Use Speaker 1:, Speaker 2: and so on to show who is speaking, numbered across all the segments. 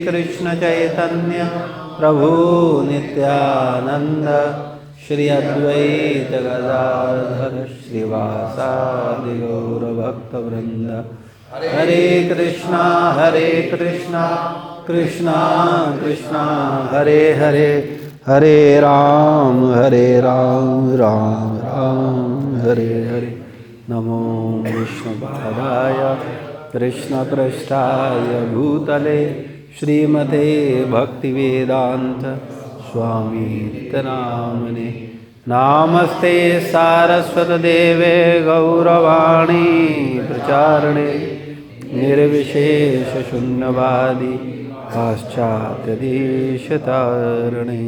Speaker 1: कृष्ण चैतन्य प्रभु नित्यानंद श्री अद्वैत गदाधर श्रीवासादि गौरभक्तवृंद। हरे कृष्णा कृष्णा कृष्णा हरे हरे, हरे राम राम राम हरे हरे। नमो विष्णुपादाय कृष्णपृष्ठाय भूतले श्रीमते भक्तिवेदांत स्वामी नामने। नामस्ते सारस्वतदेवे गौरवाणी प्रचारणे निर्विशेष शून्यवादी पाश्चात्य देशतारणे।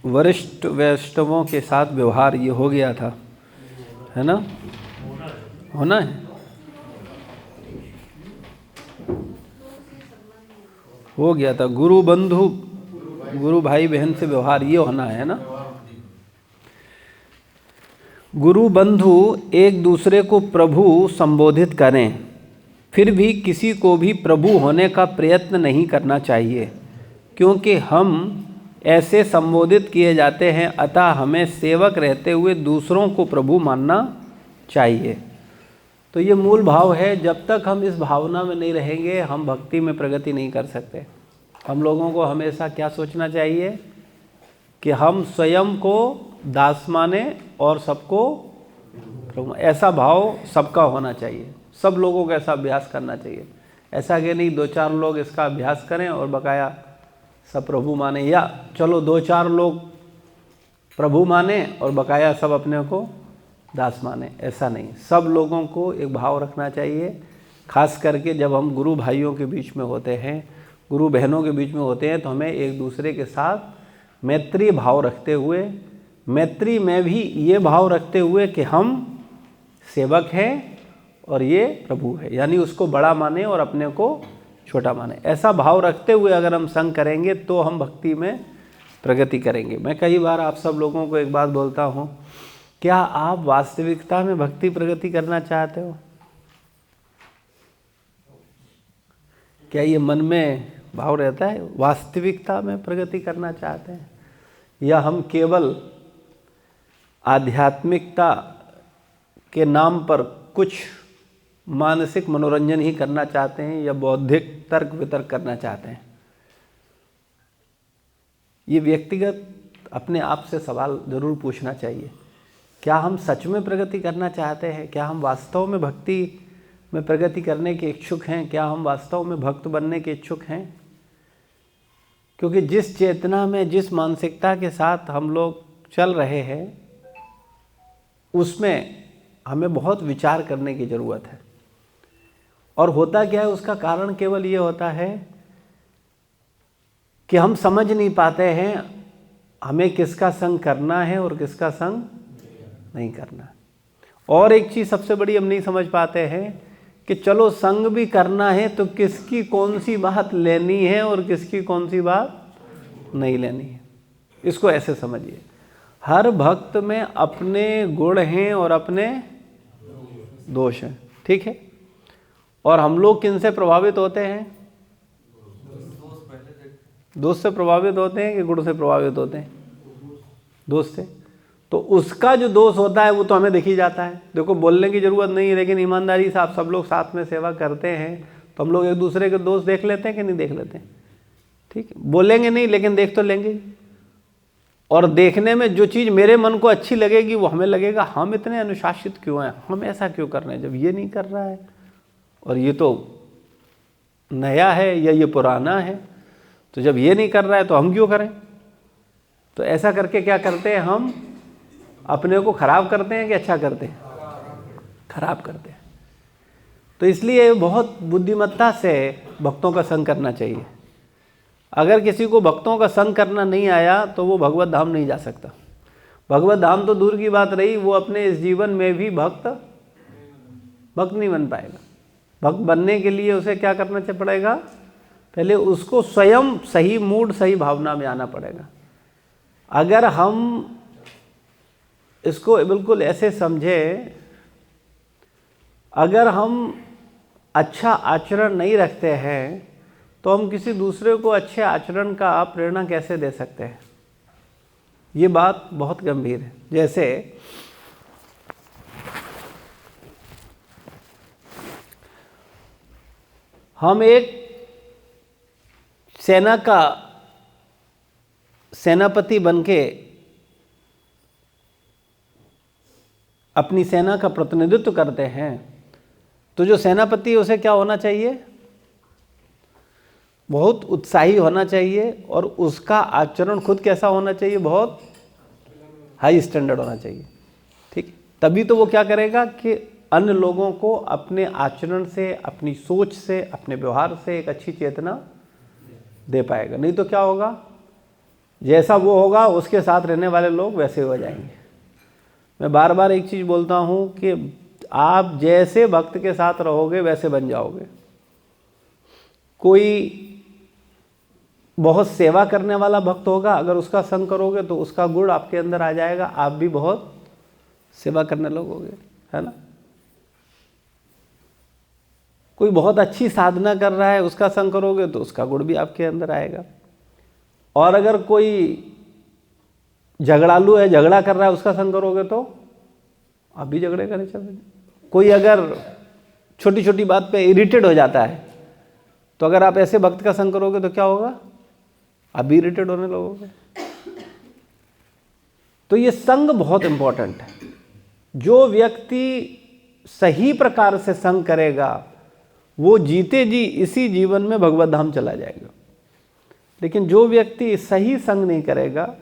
Speaker 1: वरिष्ठ वैष्णवों के साथ व्यवहार ये हो गया था, है ना? होना है, हो गया था। गुरु बंधु, गुरु भाई बहन से व्यवहार ये होना है ना। गुरु बंधु एक दूसरे को प्रभु संबोधित करें, फिर भी किसी को भी प्रभु होने का प्रयत्न नहीं करना चाहिए, क्योंकि हम ऐसे संबोधित किए जाते हैं। अतः हमें सेवक रहते हुए दूसरों को प्रभु मानना चाहिए। तो ये मूल भाव है। जब तक हम इस भावना में नहीं रहेंगे, हम भक्ति में प्रगति नहीं कर सकते। हम लोगों को हमेशा क्या सोचना चाहिए कि हम स्वयं को दास माने और सबको प्रभु। ऐसा भाव सबका होना चाहिए, सब लोगों को ऐसा अभ्यास करना चाहिए। ऐसा कि नहीं 2-4 लोग इसका अभ्यास करें और बकाया सब प्रभु माने, या चलो 2-4 लोग प्रभु माने और बकाया सब अपने को दास माने। ऐसा नहीं, सब लोगों को एक भाव रखना चाहिए। खास करके जब हम गुरु भाइयों के बीच में होते हैं, गुरु बहनों के बीच में होते हैं, तो हमें एक दूसरे के साथ मैत्री भाव रखते हुए, मैत्री में भी ये भाव रखते हुए कि हम सेवक हैं और ये प्रभु है, यानी उसको बड़ा माने और अपने को छोटा माने। ऐसा भाव रखते हुए अगर हम संग करेंगे तो हम भक्ति में प्रगति करेंगे। मैं कई बार आप सब लोगों को एक बात बोलता हूँ, क्या आप वास्तविकता में भक्ति प्रगति करना चाहते हो? क्या ये मन में भाव रहता है वास्तविकता में प्रगति करना चाहते हैं, या हम केवल आध्यात्मिकता के नाम पर कुछ मानसिक मनोरंजन ही करना चाहते हैं, या बौद्धिक तर्क वितर्क करना चाहते हैं? ये व्यक्तिगत अपने आप से सवाल जरूर पूछना चाहिए। क्या हम सच में प्रगति करना चाहते हैं? क्या हम वास्तव में भक्ति में प्रगति करने के इच्छुक हैं? क्या हम वास्तव में भक्त बनने के इच्छुक हैं? क्योंकि जिस चेतना में, जिस मानसिकता के साथ हम लोग चल रहे हैं, उसमें हमें बहुत विचार करने की ज़रूरत है। और होता क्या है, उसका कारण केवल ये होता है कि हम समझ नहीं पाते हैं हमें किसका संग करना है और किसका संग नहीं करना। और एक चीज़ सबसे बड़ी हम नहीं समझ पाते हैं कि चलो संग भी करना है तो किसकी कौन सी बात लेनी है और किसकी कौन सी बात नहीं लेनी है। इसको ऐसे समझिए, हर भक्त में अपने गुण हैं और अपने दोष हैं, ठीक है? और हम लोग किन से प्रभावित होते हैं? दोस्त से प्रभावित होते हैं कि गुण से प्रभावित होते हैं? दोस्त से। तो उसका जो दोष होता है वो तो हमें दिख ही जाता है। देखो, बोलने की ज़रूरत नहीं है, लेकिन ईमानदारी से आप सब लोग साथ में सेवा करते हैं तो हम लोग एक दूसरे के दोष देख लेते हैं कि नहीं देख लेते हैं? ठीक है, बोलेंगे नहीं लेकिन देख तो लेंगे। और देखने में जो चीज़ मेरे मन को अच्छी लगेगी वो हमें लगेगा हम इतने अनुशासित क्यों हैं, हम ऐसा क्यों कर रहे हैं जब ये नहीं कर रहा है, और ये तो नया है या ये पुराना है, तो जब ये नहीं कर रहा है तो हम क्यों करें? तो ऐसा करके क्या करते हैं, हम अपने को खराब करते हैं कि अच्छा करते हैं? खराब करते हैं। तो इसलिए बहुत बुद्धिमत्ता से भक्तों का संग करना चाहिए। अगर किसी को भक्तों का संग करना नहीं आया तो वो भगवत धाम नहीं जा सकता। भगवत धाम तो दूर की बात रही, वो अपने इस जीवन में भी भक्त नहीं बन पाएगा। भक्त बनने के लिए उसे क्या करना पड़ेगा? पहले उसको स्वयं सही मूड, सही भावना में आना पड़ेगा। अगर हम इसको बिल्कुल ऐसे समझें, अगर हम अच्छा आचरण नहीं रखते हैं तो हम किसी दूसरे को अच्छे आचरण का प्रेरणा कैसे दे सकते हैं? ये बात बहुत गंभीर है। जैसे हम एक सेना का सेनापति बनके अपनी सेना का प्रतिनिधित्व करते हैं, तो जो सेनापति है उसे क्या होना चाहिए? बहुत उत्साही होना चाहिए, और उसका आचरण खुद कैसा होना चाहिए? बहुत हाई स्टैंडर्ड होना चाहिए। ठीक, तभी तो वो क्या करेगा कि अन्य लोगों को अपने आचरण से, अपनी सोच से, अपने व्यवहार से एक अच्छी चेतना दे पाएगा। नहीं तो क्या होगा, जैसा वो होगा उसके साथ रहने वाले लोग वैसे हो जाएंगे। मैं बार बार एक चीज़ बोलता हूँ कि आप जैसे भक्त के साथ रहोगे वैसे बन जाओगे। कोई बहुत सेवा करने वाला भक्त होगा, अगर उसका संग करोगे तो उसका गुण आपके अंदर आ जाएगा, आप भी बहुत सेवा करने लगोगे, है ना। कोई बहुत अच्छी साधना कर रहा है, उसका संग करोगे तो उसका गुण भी आपके अंदर आएगा। और अगर कोई झगड़ालू है, झगड़ा कर रहा है, उसका संग करोगे तो आप भी झगड़े करने चलोगे। कोई अगर छोटी छोटी बात पे इरिटेट हो जाता है, तो अगर आप ऐसे भक्त का संग करोगे तो क्या होगा? आप भी इरिटेट होने लगोगे। तो ये संग बहुत इंपॉर्टेंट है। जो व्यक्ति सही प्रकार से संग करेगा वो जीते जी इसी जीवन में भगवत धाम चला जाएगा। लेकिन जो व्यक्ति सही संग नहीं करेगा,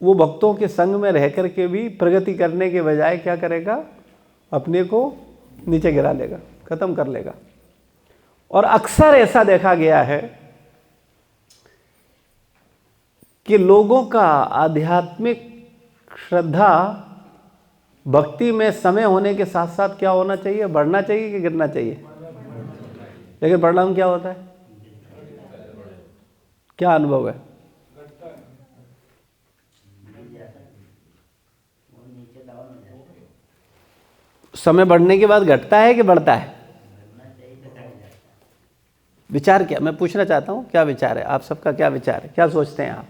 Speaker 1: वो भक्तों के संग में रह करके भी प्रगति करने के बजाय क्या करेगा? अपने को नीचे गिरा लेगा, खत्म कर लेगा। और अक्सर ऐसा देखा गया है कि लोगों का आध्यात्मिक श्रद्धा, भक्ति में समय होने के साथ साथ क्या होना चाहिए? बढ़ना चाहिए कि गिरना चाहिए? लेकिन परिणाम क्या होता है? क्या अनुभव है? समय बढ़ने के बाद घटता है कि बढ़ता है? विचार क्या, मैं पूछना चाहता हूँ, क्या विचार है आप सबका? क्या विचार है, क्या सोचते हैं आप?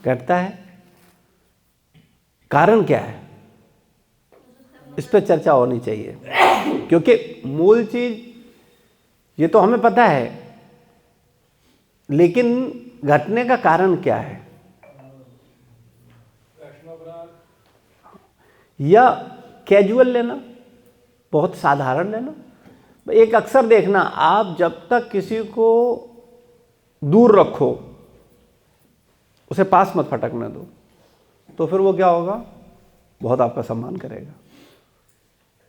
Speaker 1: घटता है। कारण क्या है? इस पर चर्चा होनी चाहिए, क्योंकि मूल चीज ये तो हमें पता है, लेकिन घटने का कारण क्या है? या कैजुअल लेना, बहुत साधारण लेना। एक अक्सर देखना, आप जब तक किसी को दूर रखो, उसे पास मत फटकने दो, तो फिर वो क्या होगा? बहुत आपका सम्मान करेगा,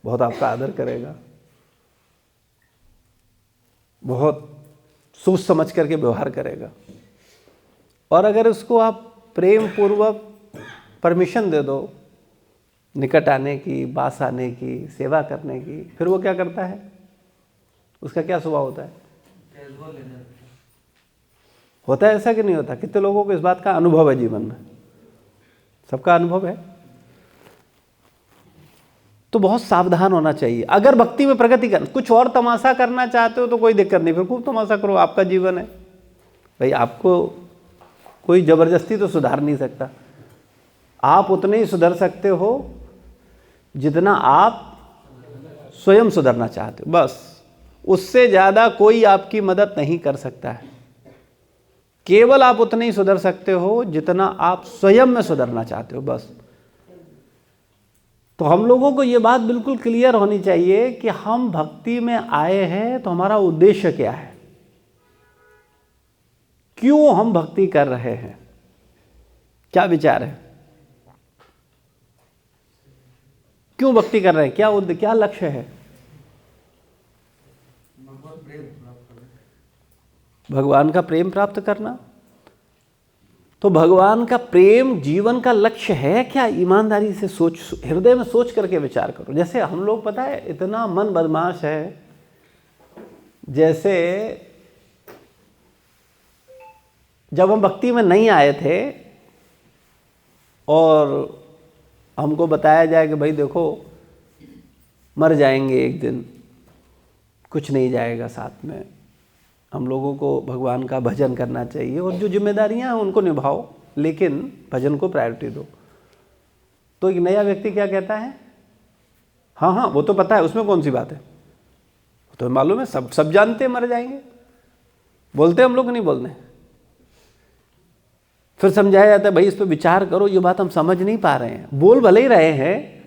Speaker 1: बहुत आपका आदर करेगा, बहुत सोच समझ करके व्यवहार करेगा। और अगर उसको आप प्रेम पूर्वक परमिशन दे दो निकट आने की, पास आने की, सेवा करने की, फिर वो क्या करता है? उसका क्या स्वभाव होता है? होता है ऐसा कि नहीं होता? कितने लोगों को इस बात का अनुभव है जीवन में? सबका अनुभव है। तो बहुत सावधान होना चाहिए। अगर भक्ति में प्रगति कर, कुछ और तमाशा करना चाहते हो तो कोई दिक्कत नहीं, फिर खूब तमाशा करो, आपका जीवन है भाई। आपको कोई जबरदस्ती तो सुधार नहीं सकता। आप उतने ही सुधर सकते हो जितना आप स्वयं सुधरना चाहते हो, बस। उससे ज़्यादा कोई आपकी मदद नहीं कर सकता है। केवल आप उतने ही सुधर सकते हो जितना आप स्वयं में सुधरना चाहते हो, बस। तो हम लोगों को ये बात बिल्कुल क्लियर होनी चाहिए कि हम भक्ति में आए हैं तो हमारा उद्देश्य क्या है, क्यों हम भक्ति कर रहे हैं, क्या विचार है, क्यों भक्ति कर रहे हैं, क्या लक्ष्य है? भगवान का प्रेम प्राप्त करना। तो भगवान का प्रेम जीवन का लक्ष्य है क्या? ईमानदारी से सोच, हृदय में सोच करके विचार करो। जैसे हम लोग, पता है, इतना मन बदमाश है। जैसे जब हम भक्ति में नहीं आए थे और हमको बताया जाए कि भाई देखो मर जाएंगे एक दिन, कुछ नहीं जाएगा साथ में, हम लोगों को भगवान का भजन करना चाहिए और जो जिम्मेदारियां हैं उनको निभाओ, लेकिन भजन को प्रायोरिटी दो। तो एक नया व्यक्ति क्या कहता है? हाँ हाँ वो तो पता है, उसमें कौन सी बात है, तो मालूम है, सब जानते हैं मर जाएंगे। बोलते हम लोग नहीं बोलते। फिर समझाया जाता है भाई इस पर विचार करो, ये बात हम समझ नहीं पा रहे हैं। बोल भले ही रहे हैं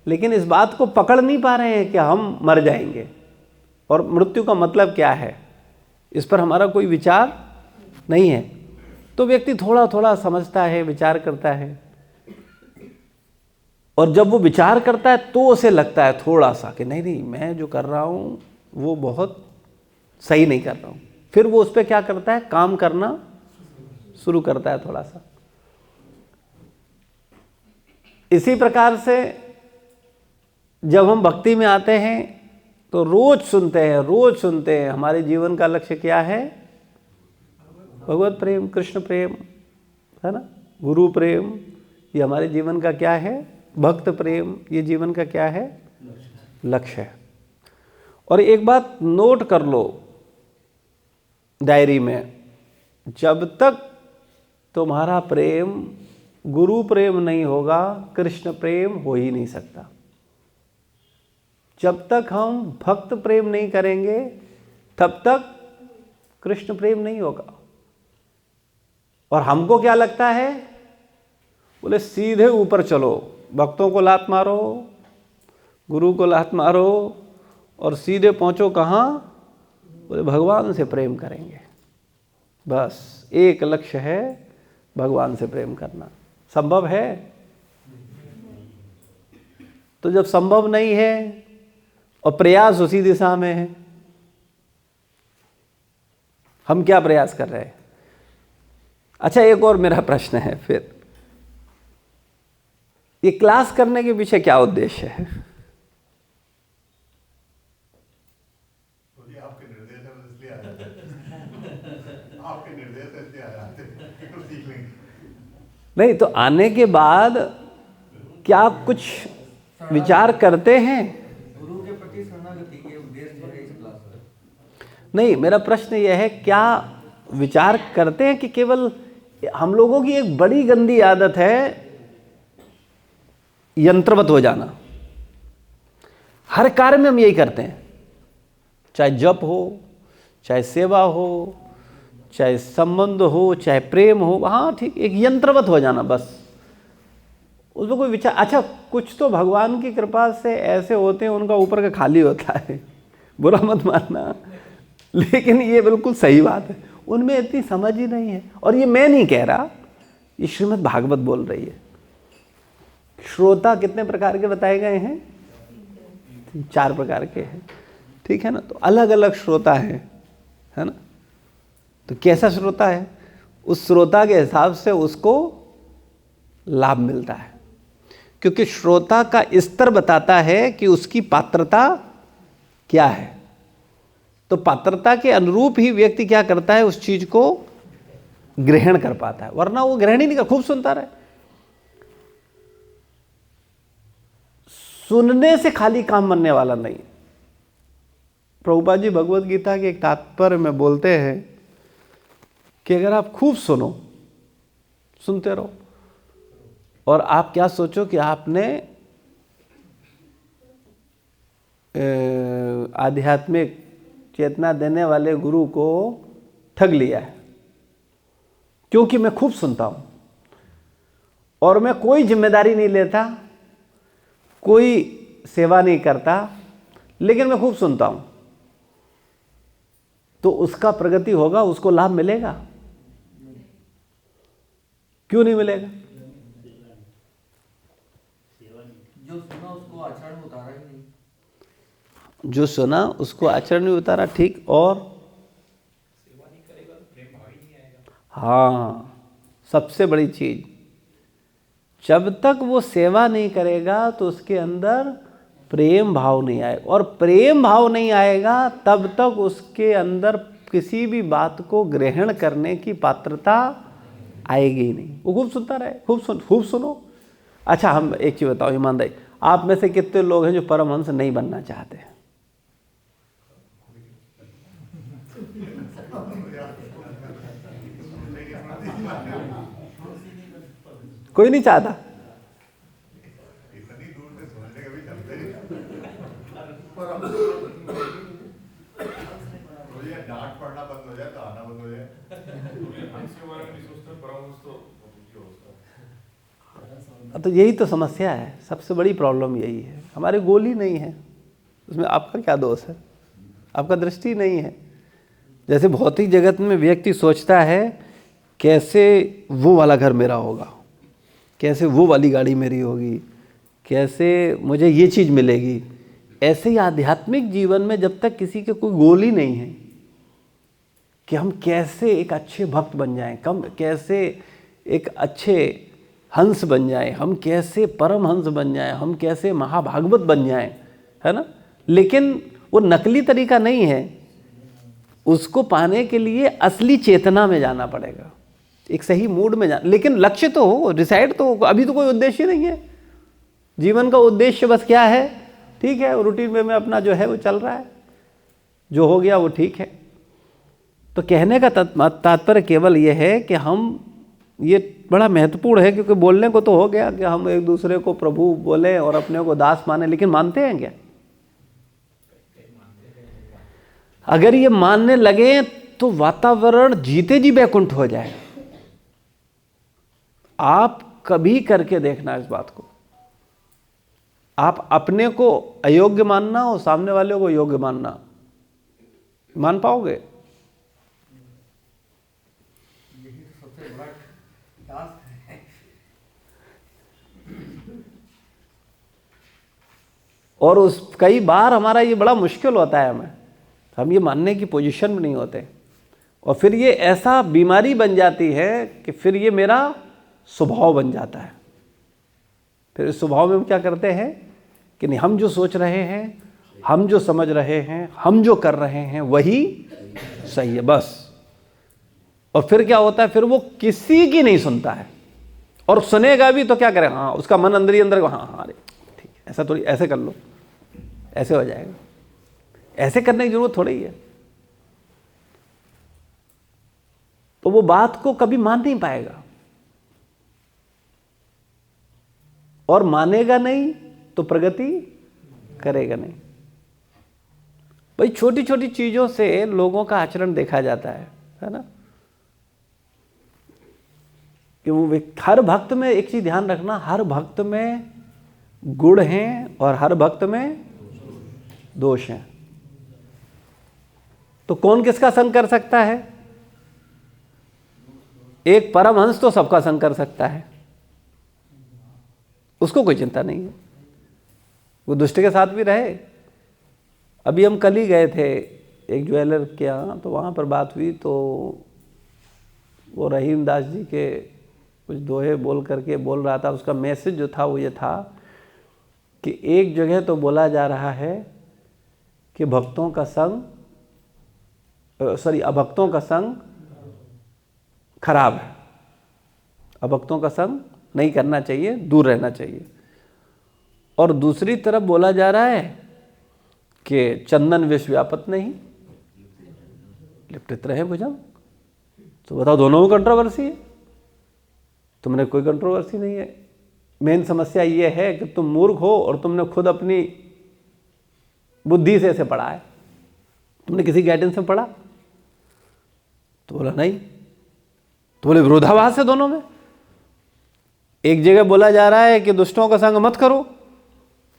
Speaker 1: लेकिन इस बात को पकड़ नहीं पा रहे हैं कि हम मर जाएंगे और मृत्यु का मतलब क्या है, इस पर हमारा कोई विचार नहीं है। तो व्यक्ति थोड़ा थोड़ा समझता है, विचार करता है, और जब वो विचार करता है तो उसे लगता है थोड़ा सा कि नहीं नहीं मैं जो कर रहा हूँ वो बहुत सही नहीं कर रहा हूँ। फिर वो उस पर क्या करता है? काम करना शुरू करता है थोड़ा सा। इसी प्रकार से जब हम भक्ति में आते हैं तो रोज सुनते हैं हमारे जीवन का लक्ष्य क्या है? भगवत प्रेम, कृष्ण प्रेम, है ना, गुरु प्रेम, ये हमारे जीवन का क्या है? भक्त प्रेम, ये जीवन का क्या है? लक्ष्य है। और एक बात नोट कर लो डायरी में, जब तक तुम्हारा प्रेम गुरु प्रेम नहीं होगा, कृष्ण प्रेम हो ही नहीं सकता। जब तक हम भक्त प्रेम नहीं करेंगे तब तक कृष्ण प्रेम नहीं होगा। और हमको क्या लगता है? बोले सीधे ऊपर चलो, भक्तों को लात मारो, गुरु को लात मारो और सीधे पहुंचो कहाँ? बोले भगवान से प्रेम करेंगे। बस एक लक्ष्य है, भगवान से प्रेम करना। संभव है? तो जब संभव नहीं है और प्रयास उसी दिशा में है, हम क्या प्रयास कर रहे हैं? अच्छा, एक और मेरा प्रश्न है फिर, ये क्लास करने के पीछे क्या उद्देश्य है?
Speaker 2: आपके निर्देश है इसलिए आ जाते हैं। आपके निर्देश है इसलिए आ जाते हैं, तो सीख लेंगे।
Speaker 1: नहीं तो आने के बाद क्या आप कुछ विचार करते हैं?
Speaker 3: गुरु के प्रति शरणागति के उद्देश्य है इस क्लास में।
Speaker 1: नहीं, मेरा प्रश्न यह है, क्या विचार करते हैं कि केवल हम लोगों की एक बड़ी गंदी आदत है यंत्रवत हो जाना। हर कार्य में हम यही करते हैं, चाहे जप हो, चाहे सेवा हो, चाहे संबंध हो, चाहे प्रेम हो, हाँ ठीक, एक यंत्रवत हो जाना बस, उसमें कोई विचार। अच्छा, कुछ तो भगवान की कृपा से ऐसे होते हैं उनका ऊपर का खाली होता है, बुरा मत मानना, लेकिन ये बिल्कुल सही बात है, उनमें इतनी समझ ही नहीं है। और ये मैं नहीं कह रहा, ये श्रीमद् भागवत बोल रही है। श्रोता कितने प्रकार के बताए गए हैं? 4 प्रकार के हैं, ठीक है ना। तो अलग अलग श्रोता है ना। तो कैसा श्रोता है, उस श्रोता के हिसाब से उसको लाभ मिलता है, क्योंकि श्रोता का स्तर बताता है कि उसकी पात्रता क्या है। तो पात्रता के अनुरूप ही व्यक्ति क्या करता है, उस चीज को ग्रहण कर पाता है, वरना वो ग्रहण ही नहीं कर, खूब सुनता रहे। सुनने से खाली काम बनने वाला नहीं। प्रभुपाद जी भगवत गीता के एक तात्पर्य में बोलते हैं कि अगर आप खूब सुनते रहो और आप क्या सोचो कि आपने आध्यात्मिक चेतना देने वाले गुरु को ठग लिया है, क्योंकि मैं खूब सुनता हूं और मैं कोई जिम्मेदारी नहीं लेता, कोई सेवा नहीं करता, लेकिन मैं खूब सुनता हूं, तो उसका प्रगति होगा, उसको लाभ मिलेगा? क्यों नहीं मिलेगा?
Speaker 3: जो सुना उसको आचरण में उतारा ही नहीं।
Speaker 1: जो सुना उसको आचरण में उतारा, ठीक, और
Speaker 2: सेवा नहीं करेगा तो प्रेम भाव ही नहीं आएगा।
Speaker 1: हाँ, सबसे बड़ी चीज, जब तक वो सेवा नहीं करेगा तो उसके अंदर प्रेम भाव नहीं आएगा, और प्रेम भाव नहीं आएगा तब तक उसके अंदर किसी भी बात को ग्रहण करने की पात्रता आएगी ही नहीं। वो खूब सुनता रहे, खूब सुनो। अच्छा, हम एक चीज़ बताओ ईमानदारी, आप में से कितने लोग हैं जो परमहंस नहीं बनना चाहते? कोई नहीं चाहता।
Speaker 2: इतनी दूर से समझने के भी चलते ही तो ये डांट पड़ना बंद हो जाए तो आना बंद हो जाए।
Speaker 1: तो यही तो समस्या है, सबसे बड़ी प्रॉब्लम यही है। हमारी गोल ही नहीं है, उसमें आपका क्या दोष है? आपका दृष्टि नहीं है। जैसे भौतिक जगत में व्यक्ति सोचता है कैसे वो वाला घर मेरा होगा, कैसे वो वाली गाड़ी मेरी होगी, कैसे मुझे ये चीज़ मिलेगी। ऐसे ही आध्यात्मिक जीवन में जब तक किसी के कोई गोल ही नहीं है कि हम कैसे एक अच्छे भक्त बन जाएं, कैसे एक अच्छे हंस बन जाएं, हम कैसे परम हंस बन जाएं, हम कैसे महाभागवत बन जाएं, है ना। लेकिन वो नकली तरीका नहीं है, उसको पाने के लिए असली चेतना में जाना पड़ेगा, एक सही मूड में जाना। लेकिन लक्ष्य तो हो, डिसाइड तो हो। अभी तो कोई उद्देश्य नहीं है जीवन का। उद्देश्य बस क्या है, ठीक है, रूटीन में अपना जो है वो चल रहा है, जो हो गया वो ठीक है। तो कहने का तात्पर्य केवल ये है कि हम, ये बड़ा महत्वपूर्ण है, क्योंकि बोलने को तो हो गया कि हम एक दूसरे को प्रभु बोले और अपने को दास माने, लेकिन मानते हैं क्या? अगर ये मानने लगे तो वातावरण जीते जी बैकुंठ हो जाए। आप कभी करके देखना इस बात को। आप अपने को अयोग्य मानना और सामने वाले को योग्य मानना, मान पाओगे?
Speaker 3: यही तो सबसे बड़ा टास्क है।
Speaker 1: और उस कई बार हमारा ये बड़ा मुश्किल होता है, हम ये मानने की पोजीशन में नहीं होते, और फिर ये ऐसा बीमारी बन जाती है कि फिर ये मेरा स्वभाव बन जाता है। फिर इस स्वभाव में हम क्या करते हैं कि नहीं, हम जो सोच रहे हैं, हम जो समझ रहे हैं, हम जो कर रहे हैं वही सही है बस। और फिर क्या होता है, फिर वो किसी की नहीं सुनता है, और सुनेगा भी तो क्या करे, हाँ, उसका मन अंदर ही अंदर, हाँ हाँ अरे ठीक है, ऐसा थोड़ी, ऐसे कर लो, ऐसे हो जाएगा। ऐसे करने की जरूरत थोड़ी है। तो वो बात को कभी मान नहीं पाएगा, और मानेगा नहीं तो प्रगति करेगा नहीं। भाई छोटी छोटी चीजों से लोगों का आचरण देखा जाता है ना। कि वो हर भक्त में एक चीज ध्यान रखना, हर भक्त में गुण हैं और हर भक्त में दोष हैं। तो कौन किसका संग कर सकता है? एक परमहंस तो सबका संग कर सकता है, उसको कोई चिंता नहीं है, वो दुष्ट के साथ भी रहे। अभी हम कल ही गए थे एक ज्वेलर के यहाँ, तो वहाँ पर बात हुई, तो वो रहीम दास जी के कुछ दोहे बोल करके बोल रहा था। उसका मैसेज जो था वो ये था कि एक जगह तो बोला जा रहा है कि भक्तों का संग, अभक्तों का संग खराब है, अभक्तों का संग नहीं करना चाहिए, दूर रहना चाहिए। और दूसरी तरफ बोला जा रहा है कि चंदन विष व्यापत नहीं, लिप्टित रहे भुजंग। तो बताओ, दोनों में कंट्रोवर्सी है? तुमने कोई कंट्रोवर्सी नहीं है। मेन समस्या ये है कि तुम मूर्ख हो और तुमने खुद अपनी बुद्धि से इसे पढ़ा है। तुमने किसी गाइडेंस में पढ़ा? तो बोला नहीं। तो बोले विरोधाभास है दोनों में। एक जगह बोला जा रहा है कि दुष्टों का संग मत करो,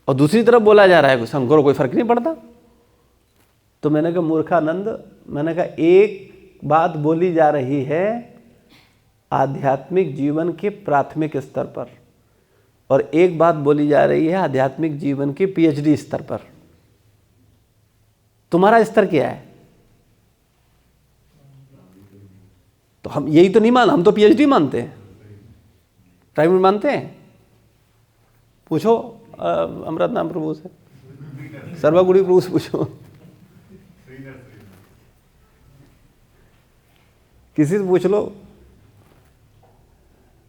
Speaker 1: और दूसरी तरफ बोला जा रहा है कि संग करो, कोई फर्क नहीं पड़ता। तो मैंने कहा मूर्खानंद, मैंने कहा एक बात बोली जा रही है आध्यात्मिक जीवन के प्राथमिक स्तर पर, और एक बात बोली जा रही है आध्यात्मिक जीवन के पीएचडी स्तर पर। तुम्हारा स्तर क्या है? तो हम यही तो नहीं मान, हम तो पीएचडी मानते हैं। टाइम मानते हैं? पूछो अमृत नाम प्रभु से, सर्वगुणी प्रभु से पूछो, किसी से पूछ लो,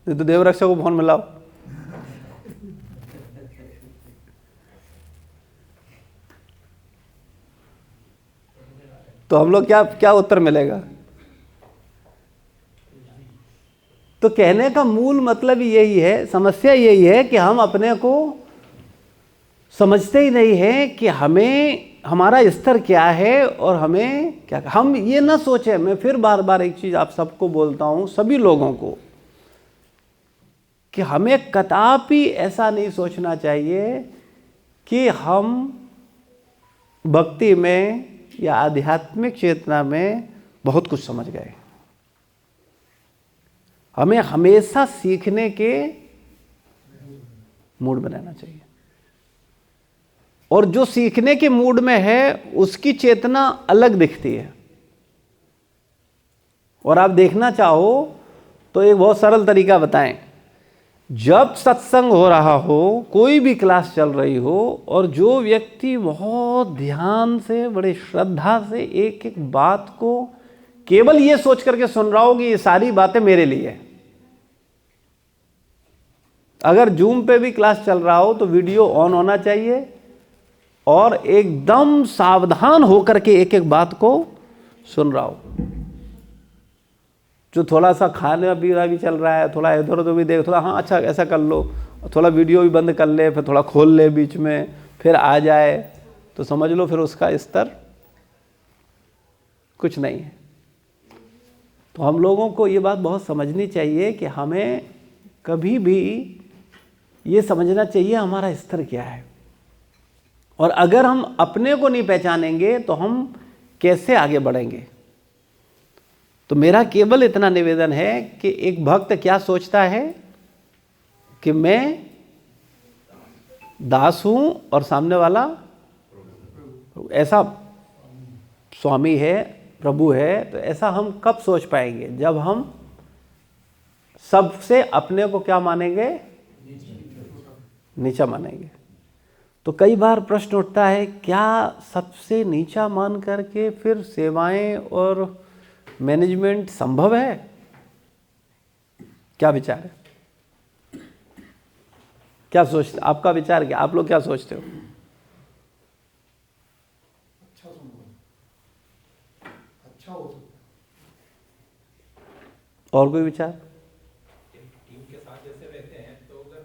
Speaker 1: नहीं तो देवरक्षा को फोन मिलाओ। तो हम लोग क्या क्या उत्तर मिलेगा? तो कहने का मूल मतलब यही है, समस्या यही है कि हम अपने को समझते ही नहीं है कि हमें हमारा स्तर क्या है और हमें क्या, हम ये ना सोचें। मैं फिर बार बार एक चीज़ आप सबको बोलता हूँ, सभी लोगों को, कि हमें कदापि ऐसा नहीं सोचना चाहिए कि हम भक्ति में या आध्यात्मिक चेतना में बहुत कुछ समझ गए। हमें हमेशा सीखने के मूड में रहना चाहिए, और जो सीखने के मूड में है उसकी चेतना अलग दिखती है। और आप देखना चाहो तो एक बहुत सरल तरीका बताएं। जब सत्संग हो रहा हो, कोई भी क्लास चल रही हो, और जो व्यक्ति बहुत ध्यान से, बड़े श्रद्धा से एक एक बात को केवल ये सोच करके सुन रहा हो कि ये सारी बातें मेरे लिए है। अगर जूम पे भी क्लास चल रहा हो तो वीडियो ऑन होना चाहिए, और एकदम सावधान होकर के एक एक बात को सुन रहा हो। जो थोड़ा सा खाना पीना भी चल रहा है, थोड़ा इधर उधर भी देख, थोड़ा हाँ अच्छा ऐसा कर लो, थोड़ा वीडियो भी बंद कर ले, फिर थोड़ा खोल ले बीच में, फिर आ जाए, तो समझ लो फिर उसका स्तर कुछ नहीं है। तो हम लोगों को ये बात बहुत समझनी चाहिए कि हमें कभी भी ये समझना चाहिए हमारा स्तर क्या है। और अगर हम अपने को नहीं पहचानेंगे तो हम कैसे आगे बढ़ेंगे। तो मेरा केवल इतना निवेदन है कि एक भक्त क्या सोचता है कि मैं दास हूं और सामने वाला ऐसा स्वामी है, प्रभु है। तो ऐसा हम कब सोच पाएंगे? जब हम सबसे अपने को क्या मानेंगे? नीचा मानेंगे। तो कई बार प्रश्न उठता है, क्या सबसे नीचा मान करके फिर सेवाएं और मैनेजमेंट संभव है? क्या विचार है? क्या सोचते, आपका विचार क्या, आप लोग क्या सोचते हो?
Speaker 2: अच्छा हो सकता
Speaker 1: और कोई विचार?
Speaker 4: टीम के साथ जैसे रहते हैं तो अगर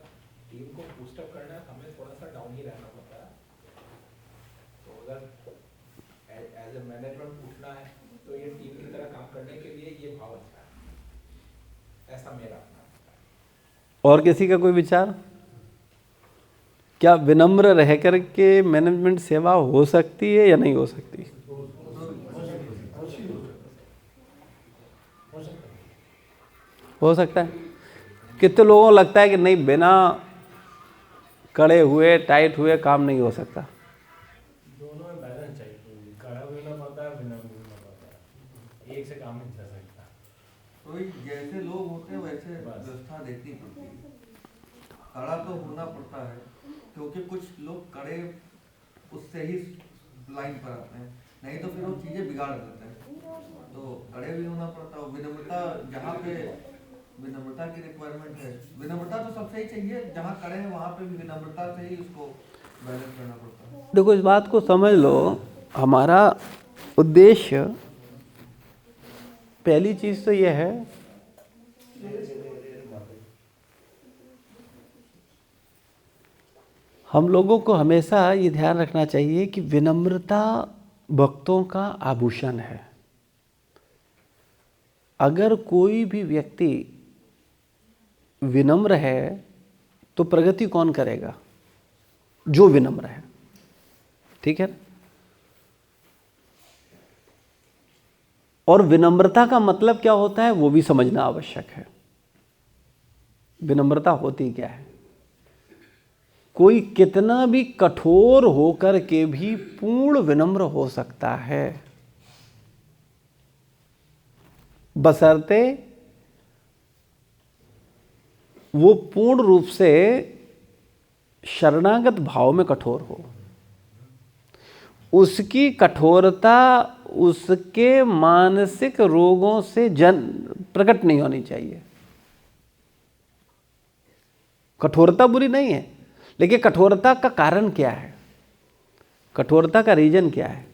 Speaker 4: टीम को बूस्टअप करना है हमें थोड़ा सा डाउन ही रहना पड़ता है। तो अगर एज ए मैनेजमेंट उठना है तो ये टीम की तरह काम करने के लिए ये भाव अच्छा है, ऐसा मेरा अपना है।
Speaker 1: और किसी का कोई विचार? क्या विनम्र रह करके मैनेजमेंट सेवा हो सकती है या नहीं हो सकती? हो सकता है। कितने लोगों को लगता है कि नहीं, बिना कड़े हुए, टाइट हुए काम नहीं हो सकता?
Speaker 5: दोनों में बैलेंस चाहिए। कड़ा भी होना पड़ता है, बिना भी होना पड़ता है, एक से काम नहीं चल सकता।
Speaker 3: तो जैसे लोग होते हैं वैसे व्यवस्था देखनी पड़ती है। कड़ा तो होना पड़ता है क्योंकि कुछ लोग कड़े उससे ही लाइन पर आते हैं, नहीं तो फिर वो चीज़ें बिगाड़ देते हैं। तो कड़े भी होना पड़ता है। विनम्रता, जहाँ पे विनम्रता की रिक्वायरमेंट है, विनम्रता तो सबसे ही चाहिए। जहाँ कड़े हैं वहाँ पे भी विनम्रता से ही उसको बैलेंस करना पड़ता है।
Speaker 1: देखो, इस बात को समझ लो, हमारा उद्देश्य पहली चीज तो यह है हम लोगों को हमेशा ये ध्यान रखना चाहिए कि विनम्रता भक्तों का आभूषण है। अगर कोई भी व्यक्ति विनम्र है तो प्रगति कौन करेगा? जो विनम्र है। ठीक है। और विनम्रता का मतलब क्या होता है वो भी समझना आवश्यक है। विनम्रता होती क्या है? कोई कितना भी कठोर होकर के भी पूर्ण विनम्र हो सकता है, बशर्ते वो पूर्ण रूप से शरणागत भाव में कठोर हो। उसकी कठोरता उसके मानसिक रोगों से प्रकट नहीं होनी चाहिए। कठोरता बुरी नहीं है, लेकिन कठोरता का कारण क्या है, कठोरता का रीजन क्या है।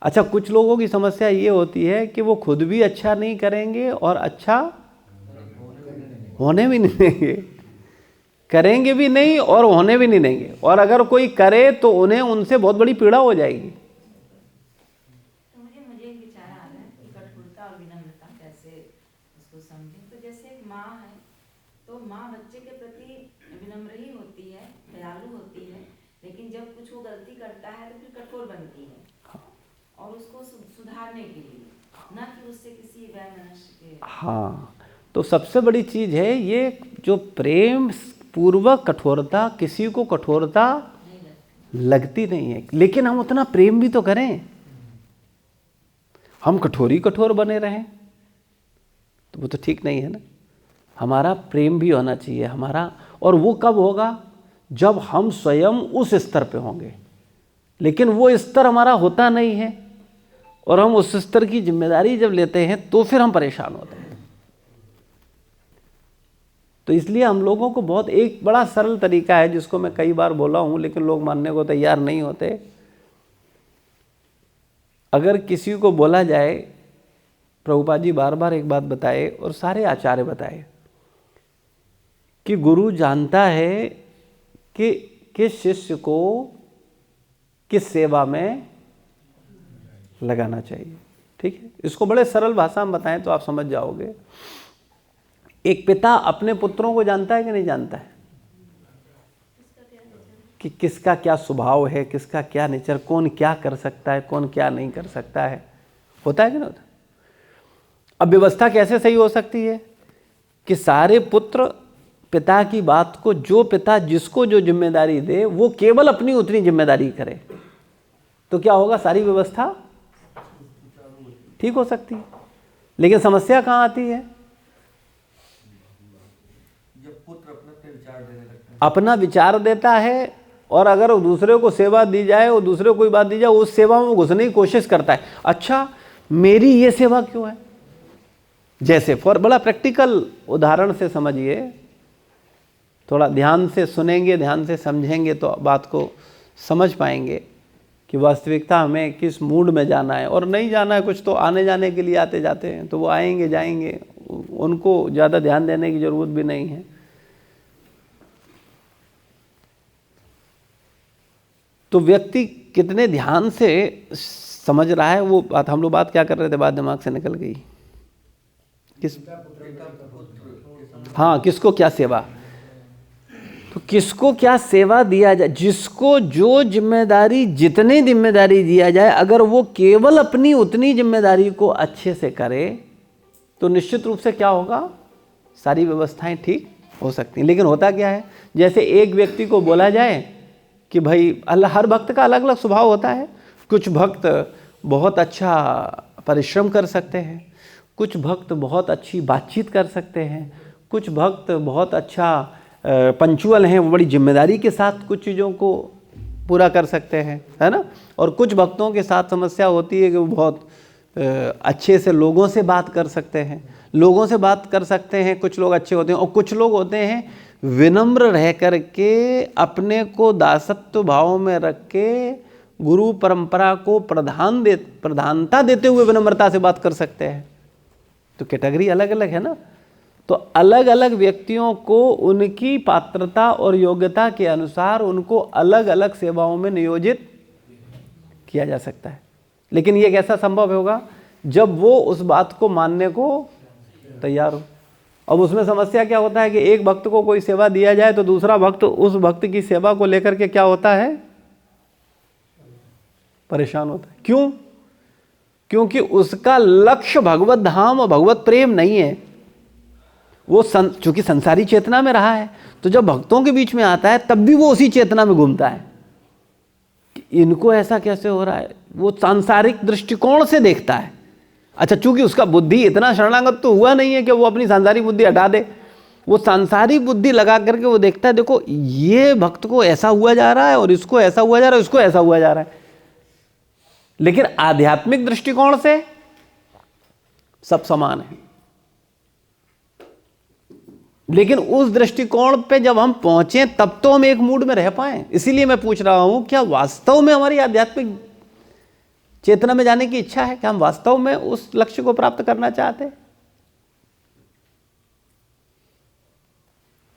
Speaker 1: अच्छा, कुछ लोगों की समस्या ये होती है कि वो खुद भी अच्छा नहीं करेंगे और अच्छा होने भी नहीं देंगे, करेंगे भी नहीं और होने भी नहीं देंगे, और अगर कोई करे तो उन्हें उनसे बहुत बड़ी पीड़ा हो जाएगी।
Speaker 6: तो मुझे एक विचार आ रहा है कि कठोरता और विनम्रता कैसे उसको समझें। तो जैसे एक माँ है, तो माँ बच्चे के प्रति विनम्र ही होती है, दयालु होती है, लेकिन जब कुछ वो गलती करता है तो फिर कठोर बनती है और उसको सुधारने के लिए, ना कि उससे किसी वैमनस्य के।
Speaker 1: हाँ, तो सबसे बड़ी चीज़ है ये जो प्रेम पूर्वक कठोरता, किसी को कठोरता लगती नहीं है, लेकिन हम उतना प्रेम भी तो करें। हम कठोर ही कठोर बने रहें तो वो तो ठीक नहीं है ना। हमारा प्रेम भी होना चाहिए हमारा, और वो कब होगा, जब हम स्वयं उस स्तर पे होंगे। लेकिन वो स्तर हमारा होता नहीं है, और हम उस स्तर की जिम्मेदारी जब लेते हैं तो फिर हम परेशान होते हैं। तो इसलिए हम लोगों को बहुत एक बड़ा सरल तरीका है, जिसको मैं कई बार बोला हूँ लेकिन लोग मानने को तैयार नहीं होते। अगर किसी को बोला जाए, प्रभुपाद जी बार बार एक बात बताए और सारे आचार्य बताए कि गुरु जानता है कि किस शिष्य को किस सेवा में लगाना चाहिए। ठीक है, इसको बड़े सरल भाषा में बताएं तो आप समझ जाओगे। एक पिता अपने पुत्रों को जानता है कि नहीं जानता है, कि किसका क्या स्वभाव है, किसका क्या नेचर, कौन क्या कर सकता है, कौन क्या नहीं कर सकता है, होता है कि नहीं होता। अब व्यवस्था कैसे सही हो सकती है कि सारे पुत्र पिता की बात को, जो पिता जिसको जो जिम्मेदारी दे वो केवल अपनी उतनी जिम्मेदारी करे, तो क्या होगा, सारी व्यवस्था ठीक हो सकती है। लेकिन समस्या कहाँ आती है,
Speaker 3: जब पुत्र अपने विचार देने लगते हैं।
Speaker 1: अपना विचार देता है, और अगर दूसरे को सेवा दी जाए और दूसरे को कोई बात दी जाए, उस सेवा में घुसने की कोशिश करता है। अच्छा, मेरी ये सेवा क्यों है। जैसे फॉर बड़ा प्रैक्टिकल उदाहरण से समझिए, थोड़ा ध्यान से सुनेंगे, ध्यान से समझेंगे तो बात को समझ पाएंगे कि वास्तविकता हमें किस मूड में जाना है और नहीं जाना है। कुछ तो आने जाने के लिए आते जाते हैं, तो वो आएंगे जाएंगे, उनको ज़्यादा ध्यान देने की ज़रूरत भी नहीं है। तो व्यक्ति कितने ध्यान से समझ रहा है, वो बात हम लोग बात क्या कर रहे थे, बात दिमाग से निकल गई। किस, हाँ, किसको क्या सेवा, तो किसको क्या सेवा दिया जाए, जिसको जो जिम्मेदारी, जितनी जिम्मेदारी दिया जाए, अगर वो केवल अपनी उतनी जिम्मेदारी को अच्छे से करे तो निश्चित रूप से क्या होगा, सारी व्यवस्थाएं ठीक हो सकती हैं। लेकिन होता क्या है, जैसे एक व्यक्ति को बोला जाए कि भाई अल्लाह, हर भक्त का अलग अलग स्वभाव होता है। कुछ भक्त बहुत अच्छा परिश्रम कर सकते हैं, कुछ भक्त बहुत अच्छी बातचीत कर सकते हैं, कुछ भक्त बहुत अच्छा पंचुअल हैं, वो बड़ी जिम्मेदारी के साथ कुछ चीज़ों को पूरा कर सकते हैं, है ना। और कुछ भक्तों के साथ समस्या होती है कि वो बहुत अच्छे से लोगों से बात कर सकते हैं, लोगों से बात कर सकते हैं, कुछ लोग अच्छे होते हैं, और कुछ लोग होते हैं विनम्र रह कर के अपने को दासत्व भाव में रख के गुरु परंपरा को प्रधानता देते हुए विनम्रता से बात कर सकते हैं। तो कैटेगरी अलग अलग है ना। तो अलग अलग व्यक्तियों को उनकी पात्रता और योग्यता के अनुसार उनको अलग अलग सेवाओं में नियोजित किया जा सकता है। लेकिन ये कैसा संभव होगा, जब वो उस बात को मानने को तैयार हो। अब उसमें समस्या क्या होता है कि एक भक्त को कोई सेवा दिया जाए तो दूसरा भक्त उस भक्त की सेवा को लेकर के क्या होता है, परेशान होता है। क्यों? क्योंकि उसका लक्ष्य भगवत धाम और भगवत प्रेम नहीं है। वो चूंकि संसारी चेतना में रहा है, तो जब भक्तों के बीच में आता है तब भी वो उसी चेतना में घूमता है कि इनको ऐसा कैसे हो रहा है। वो सांसारिक दृष्टिकोण से देखता है। अच्छा, चूंकि उसका बुद्धि इतना शरणागत तो हुआ नहीं है कि वो अपनी सांसारिक बुद्धि हटा दे, वो सांसारी बुद्धि लगा करके वो देखता है, देखो ये भक्त को ऐसा हुआ जा रहा है और इसको ऐसा हुआ जा रहा है, उसको ऐसा हुआ जा रहा है। लेकिन आध्यात्मिक दृष्टिकोण से सब समान है। लेकिन उस दृष्टिकोण पे जब हम पहुंचे तब तो हम एक मूड में रह पाए। इसीलिए मैं पूछ रहा हूं, क्या वास्तव में हमारी आध्यात्मिक चेतना में जाने की इच्छा है? क्या हम वास्तव में उस लक्ष्य को प्राप्त करना चाहते हैं?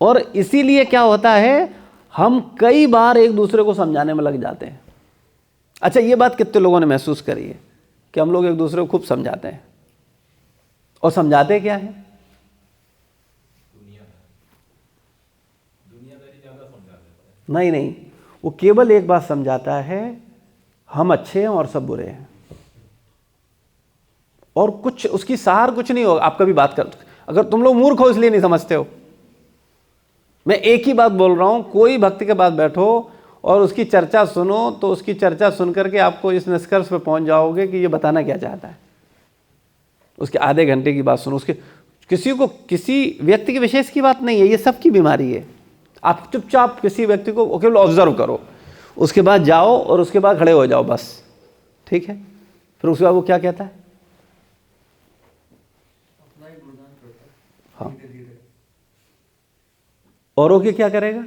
Speaker 1: और इसीलिए क्या होता है, हम कई बार एक दूसरे को समझाने में लग जाते हैं। अच्छा, ये बात कितने लोगों ने महसूस करी है कि हम लोग एक दूसरे को खूब समझाते हैं? और समझाते क्या है?
Speaker 4: दुनियादारी ज्यादा समझा देता है।
Speaker 1: नहीं, वो केवल एक बात समझाता है, हम अच्छे हैं और सब बुरे हैं, और कुछ उसकी सार कुछ नहीं होगा। आप कभी बात कर, अगर तुम लोग मूर्ख हो इसलिए नहीं समझते हो, मैं एक ही बात बोल रहा हूं, कोई भक्त के पास बैठो और उसकी चर्चा सुनो तो उसकी चर्चा सुन करके आपको इस निष्कर्ष पे पहुंच जाओगे कि ये बताना क्या चाहता है। उसके आधे घंटे की बात सुनो, उसके किसी व्यक्ति के विशेष की बात नहीं है, ये सबकी बीमारी है। आप चुपचाप किसी व्यक्ति को केवल ऑब्जर्व करो, उसके बाद जाओ और उसके बाद खड़े हो जाओ, बस, ठीक है। फिर उसके बाद वो क्या कहता है?
Speaker 3: अपना ही गुणगान करता है।
Speaker 1: हाँ।
Speaker 3: धीरे धीरे
Speaker 1: औरों के क्या करेगा?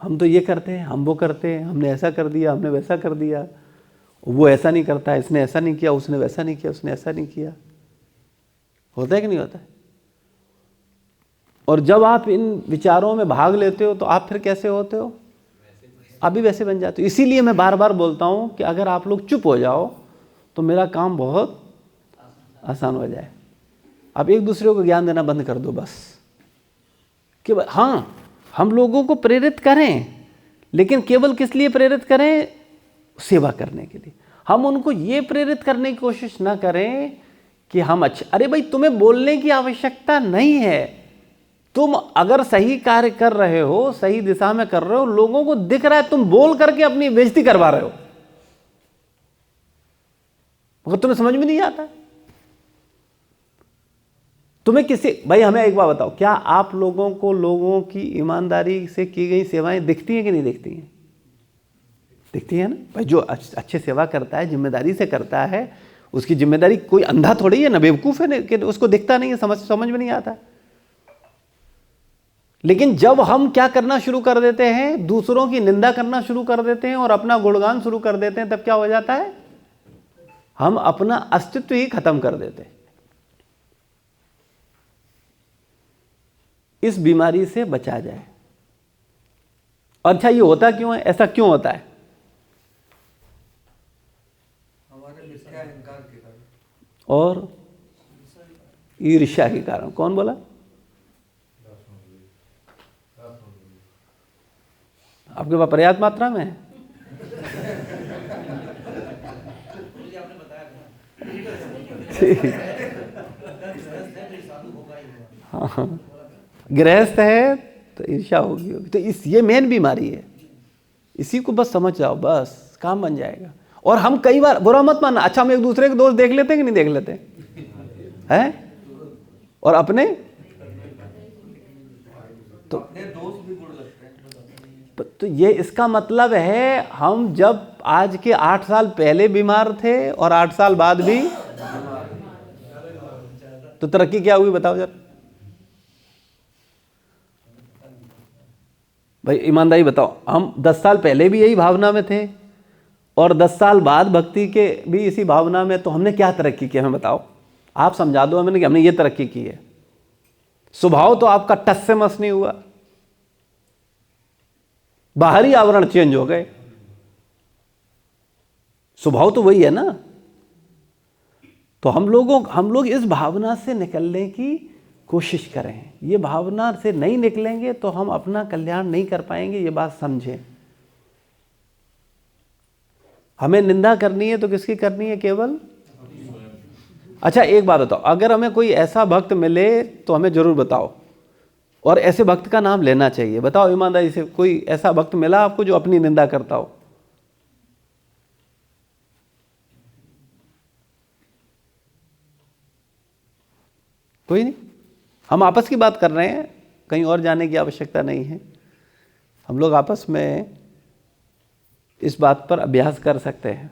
Speaker 1: हम तो ये करते हैं, हम वो करते हैं, हमने ऐसा कर दिया, हमने वैसा कर दिया, वो ऐसा नहीं करता, इसने ऐसा नहीं किया, उसने वैसा नहीं किया, उसने ऐसा नहीं किया। होता है कि नहीं होता है? और जब आप इन विचारों में भाग लेते हो तो आप फिर कैसे होते हो? आप भी वैसे बन जाते हो। इसीलिए मैं बार बार बोलता हूं कि अगर आप लोग चुप हो जाओ तो मेरा काम बहुत आसान हो जाए। आप एक दूसरे को ज्ञान देना बंद कर दो बस, कि हाँ, हम लोगों को प्रेरित करें, लेकिन केवल किस लिए प्रेरित करें? सेवा करने के लिए। हम उनको ये प्रेरित करने की कोशिश ना करें कि हम अच्छे, अरे भाई तुम्हें बोलने की आवश्यकता नहीं है। तुम अगर सही कार्य कर रहे हो, सही दिशा में कर रहे हो, लोगों को दिख रहा है, तुम बोल करके अपनी बेइज्जती करवा रहे हो, मगर तुम्हें समझ में नहीं आता। तुम्हें किसी, भाई हमें एक बात बताओ, क्या आप लोगों को लोगों की ईमानदारी से की गई सेवाएं दिखती हैं कि नहीं दिखती हैं? दिखती है ना भाई। जो अच्छे सेवा करता है, जिम्मेदारी से करता है, उसकी जिम्मेदारी, कोई अंधा थोड़ी है ना, बेवकूफ है ना कि उसको दिखता नहीं है, समझ में नहीं आता। लेकिन जब हम क्या करना शुरू कर देते हैं, दूसरों की निंदा करना शुरू कर देते हैं और अपना गुणगान शुरू कर देते हैं, तब क्या हो जाता है? हम अपना अस्तित्व ही खत्म कर देते हैं। इस बीमारी से बचा जाए। अच्छा, ये होता क्यों है? ऐसा क्यों होता है?
Speaker 3: हमारे मिथ्या अहंकार के कारण
Speaker 1: और ईर्ष्या के कारण। कौन बोला? आपके पास पर्याप्त मात्रा में है? हाँ, गृहस्थ है तो ईर्ष्या होगी। तो ये मेन बीमारी है। इसी को बस समझ जाओ, बस काम बन जाएगा। और हम कई बार, बुरा मत मानना, अच्छा हम एक दूसरे के दोष देख लेते हैं कि नहीं देख लेते हैं? और अपने तो
Speaker 3: दोस्त भी बुरे लगते हैं।
Speaker 1: तो ये इसका मतलब है, हम जब आज के 8 साल पहले बीमार थे और 8 साल बाद भी, तो तरक्की क्या हुई बताओ जरा भाई, ईमानदारी बताओ। हम 10 साल पहले भी यही भावना में थे और 10 साल बाद भक्ति के भी इसी भावना में, तो हमने क्या तरक्की की? हमें बताओ, आप समझा दो हमें कि हमने ये तरक्की की है। स्वभाव तो आपका टस से मस नहीं हुआ, बाहरी आवरण चेंज हो गए, स्वभाव तो वही है ना। तो हम लोग इस भावना से निकलने की कोशिश करें। ये भावना से नहीं निकलेंगे तो हम अपना कल्याण नहीं कर पाएंगे, ये बात समझें। हमें निंदा करनी है तो किसकी करनी है? केवल। अच्छा, एक बात बताओ, अगर हमें कोई ऐसा भक्त मिले तो हमें जरूर बताओ, और ऐसे भक्त का नाम लेना चाहिए। बताओ ईमानदारी से, कोई ऐसा भक्त मिला आपको जो अपनी निंदा करता हो? कोई नहीं, हम आपस की बात कर रहे हैं, कहीं और जाने की आवश्यकता नहीं है। हम लोग आपस में इस बात पर अभ्यास कर सकते हैं।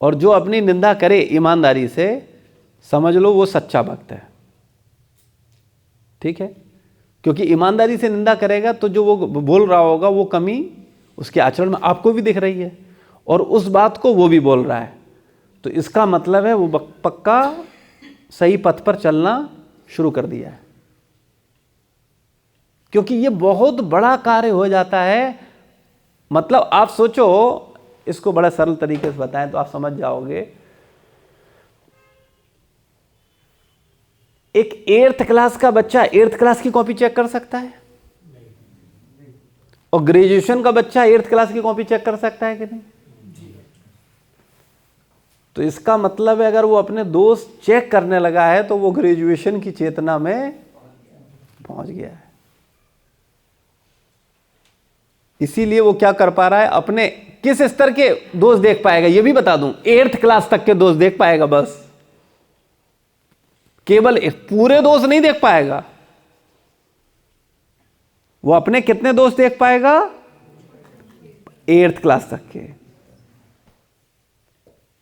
Speaker 1: और जो अपनी निंदा करे ईमानदारी से, समझ लो वो सच्चा भक्त है। ठीक है, क्योंकि ईमानदारी से निंदा करेगा तो जो वो बोल रहा होगा वो कमी उसके आचरण में आपको भी दिख रही है और उस बात को वो भी बोल रहा है, तो इसका मतलब है वो पक्का सही पथ पर चलना शुरू कर दिया है। क्योंकि ये बहुत बड़ा कार्य हो जाता है। मतलब आप सोचो, इसको बड़ा सरल तरीके से बताएं तो आप समझ जाओगे। एक 8th क्लास का बच्चा 8th क्लास की कॉपी चेक कर सकता है? और ग्रेजुएशन का बच्चा 8th क्लास की कॉपी चेक कर सकता है कि नहीं? तो इसका मतलब है अगर वो अपने दोस्त चेक करने लगा है तो वो ग्रेजुएशन की चेतना में पहुंच गया है। इसीलिए वो क्या कर पा रहा है, अपने किस स्तर के दोस्त देख पाएगा ये भी बता दूं, 8th क्लास तक के दोस्त देख पाएगा बस, केवल पूरे दोस्त नहीं देख पाएगा। वो अपने कितने दोस्त देख पाएगा? 8th क्लास तक के।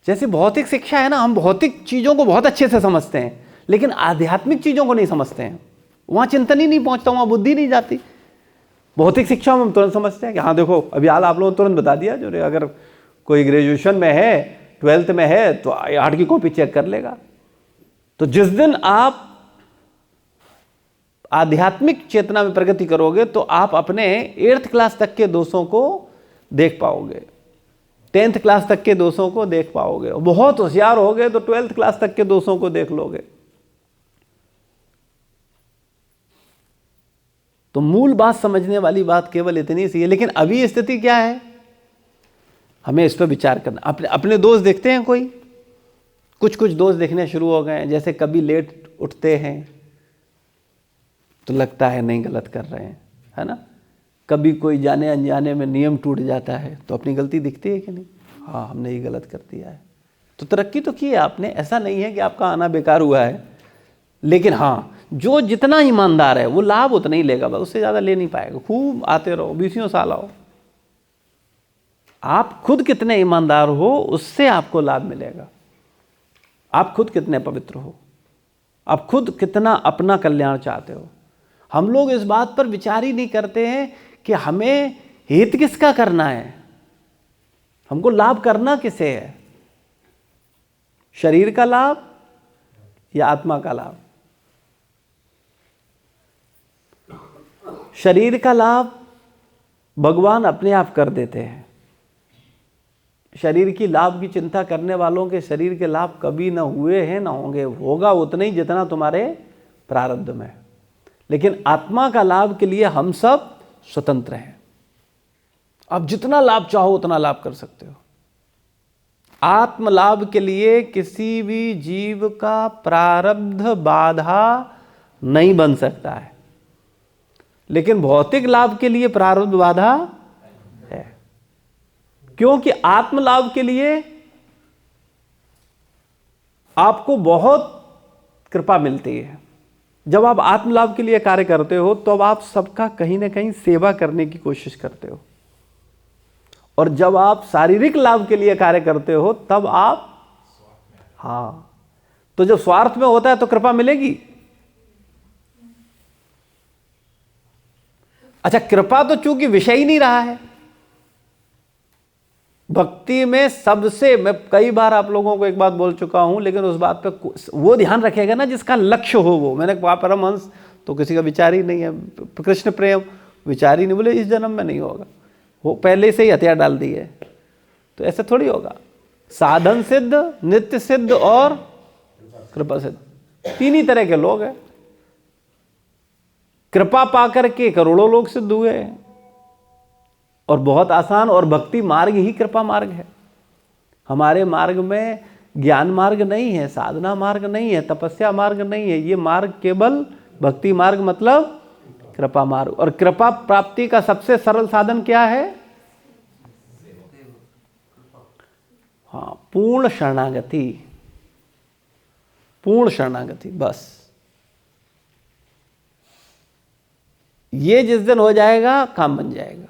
Speaker 1: जैसे भौतिक शिक्षा है ना, हम भौतिक चीजों को बहुत अच्छे से समझते हैं लेकिन आध्यात्मिक चीजों को नहीं समझते हैं। वहां चिंतन ही नहीं पहुंचता, वहां बुद्धि नहीं जाती। भौतिक शिक्षा में हम तुरंत समझते हैं कि हाँ देखो, अभी हाल आप लोगों ने तुरंत बता दिया, जो अगर कोई ग्रेजुएशन में है, 12th में है तो 8 की कॉपी चेक कर लेगा। तो जिस दिन आप आध्यात्मिक चेतना में प्रगति करोगे तो आप अपने 8th क्लास तक के दोस्तों को देख पाओगे, 10th क्लास तक के दोस्तों को देख पाओगे। बहुत होशियार हो गए तो 12th क्लास तक के दोस्तों को देख लोगे। तो मूल बात समझने वाली बात केवल इतनी सी है। लेकिन अभी स्थिति क्या है, हमें इस पर विचार करना। अपने दोस्त देखते हैं, कोई कुछ दोस्त देखने शुरू हो गए हैं। जैसे कभी लेट उठते हैं तो लगता है नहीं गलत कर रहे हैं, है ना। कभी कोई जाने अनजाने में नियम टूट जाता है तो अपनी गलती दिखती है कि नहीं, हाँ हमने ये गलत कर दिया है। तो तरक्की तो की है आपने, ऐसा नहीं है कि आपका आना बेकार हुआ है। लेकिन हाँ, जो जितना ईमानदार है वो लाभ उतना ही लेगा, बस उससे ज़्यादा ले नहीं पाएगा। खूब आते रहो, 20 साल आओ, आप खुद कितने ईमानदार हो उससे आपको लाभ मिलेगा। आप खुद कितने पवित्र हो, आप खुद कितना अपना कल्याण चाहते हो। हम लोग इस बात पर विचार ही नहीं करते हैं कि हमें हित किसका करना है, हमको लाभ करना किसे है, शरीर का लाभ या आत्मा का लाभ। शरीर का लाभ भगवान अपने आप कर देते हैं। शरीर की लाभ की चिंता करने वालों के शरीर के लाभ कभी ना हुए हैं ना होंगे। होगा उतना ही जितना तुम्हारे प्रारब्ध में। लेकिन आत्मा का लाभ के लिए हम सब स्वतंत्र हैं। आप जितना लाभ चाहो उतना लाभ कर सकते हो। आत्म लाभ के लिए किसी भी जीव का प्रारब्ध बाधा नहीं बन सकता है, लेकिन भौतिक लाभ के लिए प्रारब्ध बाधा है। क्योंकि आत्म लाभ के लिए आपको बहुत कृपा मिलती है। जब आप आत्म लाभ के लिए कार्य करते हो तो अब आप सबका कहीं ना कहीं सेवा करने की कोशिश करते हो, और जब आप शारीरिक लाभ के लिए कार्य करते हो तब आप, हाँ, तो जब स्वार्थ में होता है तो कृपा मिलेगी। अच्छा, कृपा तो चूंकि विषय ही नहीं रहा है। भक्ति में सबसे, मैं कई बार आप लोगों को एक बात बोल चुका हूं, लेकिन उस बात पे वो ध्यान रखेगा ना जिसका लक्ष्य हो वो। मैंने कहा परमहंस तो किसी का विचार ही नहीं है, कृष्ण प्रेम विचार ही नहीं, बोले इस जन्म में नहीं होगा, वो पहले से ही हथियार डाल दी है। तो ऐसे थोड़ी होगा। साधन सिद्ध, नित्य सिद्ध और कृपा सिद्ध, तीन ही तरह के लोग हैं। कृपा पाकर के करोड़ों लोग सिद्ध हुए हैं, और बहुत आसान। और भक्ति मार्ग ही कृपा मार्ग है। हमारे मार्ग में ज्ञान मार्ग नहीं है, साधना मार्ग नहीं है, तपस्या मार्ग नहीं है। ये मार्ग केवल भक्ति मार्ग, मतलब कृपा मार्ग। और कृपा प्राप्ति का सबसे सरल साधन क्या है? हाँ, पूर्ण शरणागति। पूर्ण शरणागति, बस। ये जिस दिन हो जाएगा काम बन जाएगा।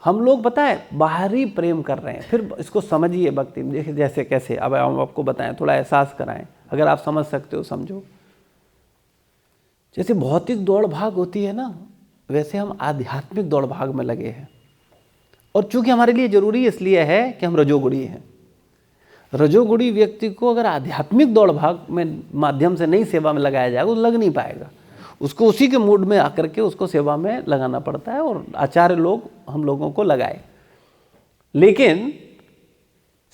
Speaker 1: हम लोग पता है बाहरी प्रेम कर रहे हैं, फिर इसको समझिए भक्ति में। देखिए जैसे कैसे, अब हम आपको बताएं, थोड़ा एहसास कराएं, अगर आप समझ सकते हो समझो। जैसे भौतिक दौड़ भाग होती है ना, वैसे हम आध्यात्मिक दौड़ भाग में लगे हैं। और चूंकि हमारे लिए जरूरी इसलिए है कि हम रजोगुणी हैं। रजोगुणी व्यक्ति को अगर आध्यात्मिक दौड़ भाग में माध्यम से नहीं सेवा में लगाया जाएगा, वो लग नहीं पाएगा। उसको उसी के मूड में आकर के उसको सेवा में लगाना पड़ता है, और आचार्य लोग हम लोगों को लगाए। लेकिन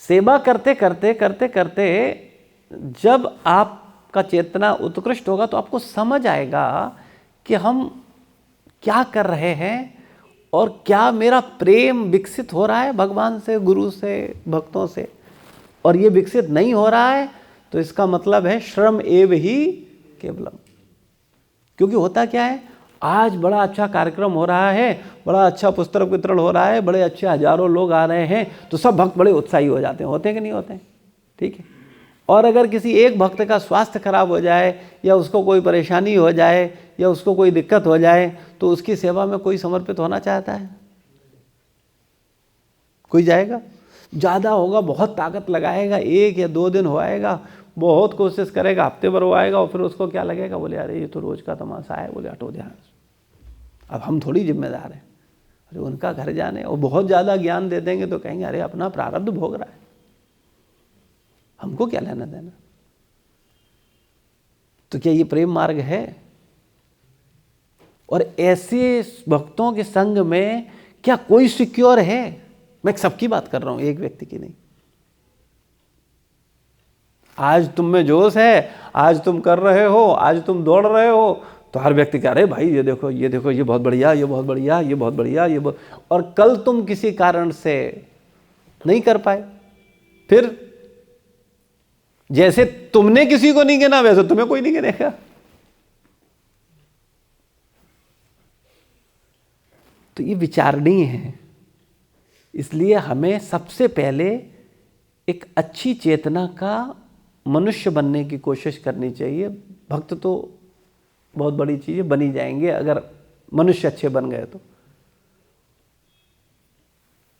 Speaker 1: सेवा करते करते करते करते जब आपका चेतना उत्कृष्ट होगा तो आपको समझ आएगा कि हम क्या कर रहे हैं और क्या मेरा प्रेम विकसित हो रहा है भगवान से, गुरु से, भक्तों से। और ये विकसित नहीं हो रहा है तो इसका मतलब है श्रम एव ही केवलम। क्योंकि होता क्या है, आज बड़ा अच्छा कार्यक्रम हो रहा है, बड़ा अच्छा पुस्तक वितरण हो रहा है, बड़े अच्छे हजारों लोग आ रहे हैं, तो सब भक्त बड़े उत्साही हो जाते हैं। होते हैं कि नहीं होते हैं? ठीक है। और अगर किसी एक भक्त का स्वास्थ्य खराब हो जाए, या उसको कोई परेशानी हो जाए, या उसको कोई दिक्कत हो जाए, तो उसकी सेवा में कोई समर्पित होना चाहता है? कोई जाएगा? ज़्यादा होगा, बहुत ताकत लगाएगा, 1 या 2 दिन हो आएगा, बहुत कोशिश करेगा, हफ्ते भर हो आएगा, और फिर उसको क्या लगेगा, बोले अरे ये तो रोज़ का तमाशा है, बोले हटो ध्यान, अब हम थोड़ी जिम्मेदार हैं। अरे उनका घर जाने, और बहुत ज़्यादा ज्ञान दे देंगे तो कहेंगे अरे अपना प्रारब्ध भोग रहा है, हमको क्या लेना देना। तो क्या ये प्रेम मार्ग है? और ऐसे भक्तों के संग में क्या कोई सिक्योर है? मैं सबकी बात कर रहा हूं, एक व्यक्ति की नहीं। आज तुम में जोश है, आज तुम कर रहे हो, आज तुम दौड़ रहे हो, तो हर व्यक्ति कह रहे भाई ये देखो ये देखो, ये बहुत बढ़िया, ये बहुत बढ़िया, ये बहुत बढ़िया, ये बहुत। और कल तुम किसी कारण से नहीं कर पाए, फिर जैसे तुमने किसी को नहीं गिना वैसे तुम्हें कोई नहीं गिनेगा। तो ये विचारणीय है। इसलिए हमें सबसे पहले एक अच्छी चेतना का मनुष्य बनने की कोशिश करनी चाहिए। भक्त तो बहुत बड़ी चीज़ है, बनी जाएंगे अगर मनुष्य अच्छे बन गए तो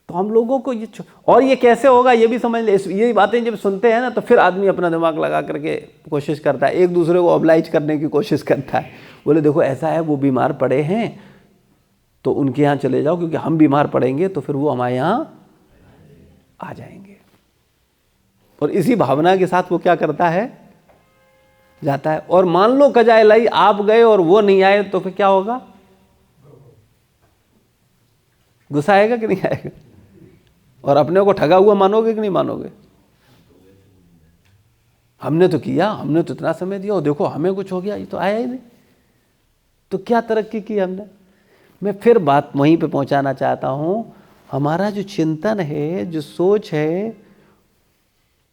Speaker 1: हम लोगों को ये, और ये कैसे होगा ये भी समझ ले। ये बातें जब सुनते हैं ना तो फिर आदमी अपना दिमाग लगा करके कोशिश करता है, एक दूसरे को ऑब्लाइज करने की कोशिश करता है। बोले देखो ऐसा है, वो बीमार पड़े हैं तो उनके यहाँ चले जाओ, क्योंकि हम बीमार पड़ेंगे तो फिर वो हमारे यहाँ आ जाएंगे। और इसी भावना के साथ वो क्या करता है, जाता है। और मान लो कजाए लाई आप गए और वो नहीं आए तो फिर क्या होगा? गुस्सा आएगा कि नहीं आएगा? और अपने को ठगा हुआ मानोगे कि नहीं मानोगे? हमने तो किया, हमने तो इतना समय दिया और देखो हमें कुछ हो गया, ये तो आया ही नहीं, तो क्या तरक्की की हमने? मैं फिर बात वहीं पे पहुंचाना चाहता हूं, हमारा जो चिंतन है, जो सोच है,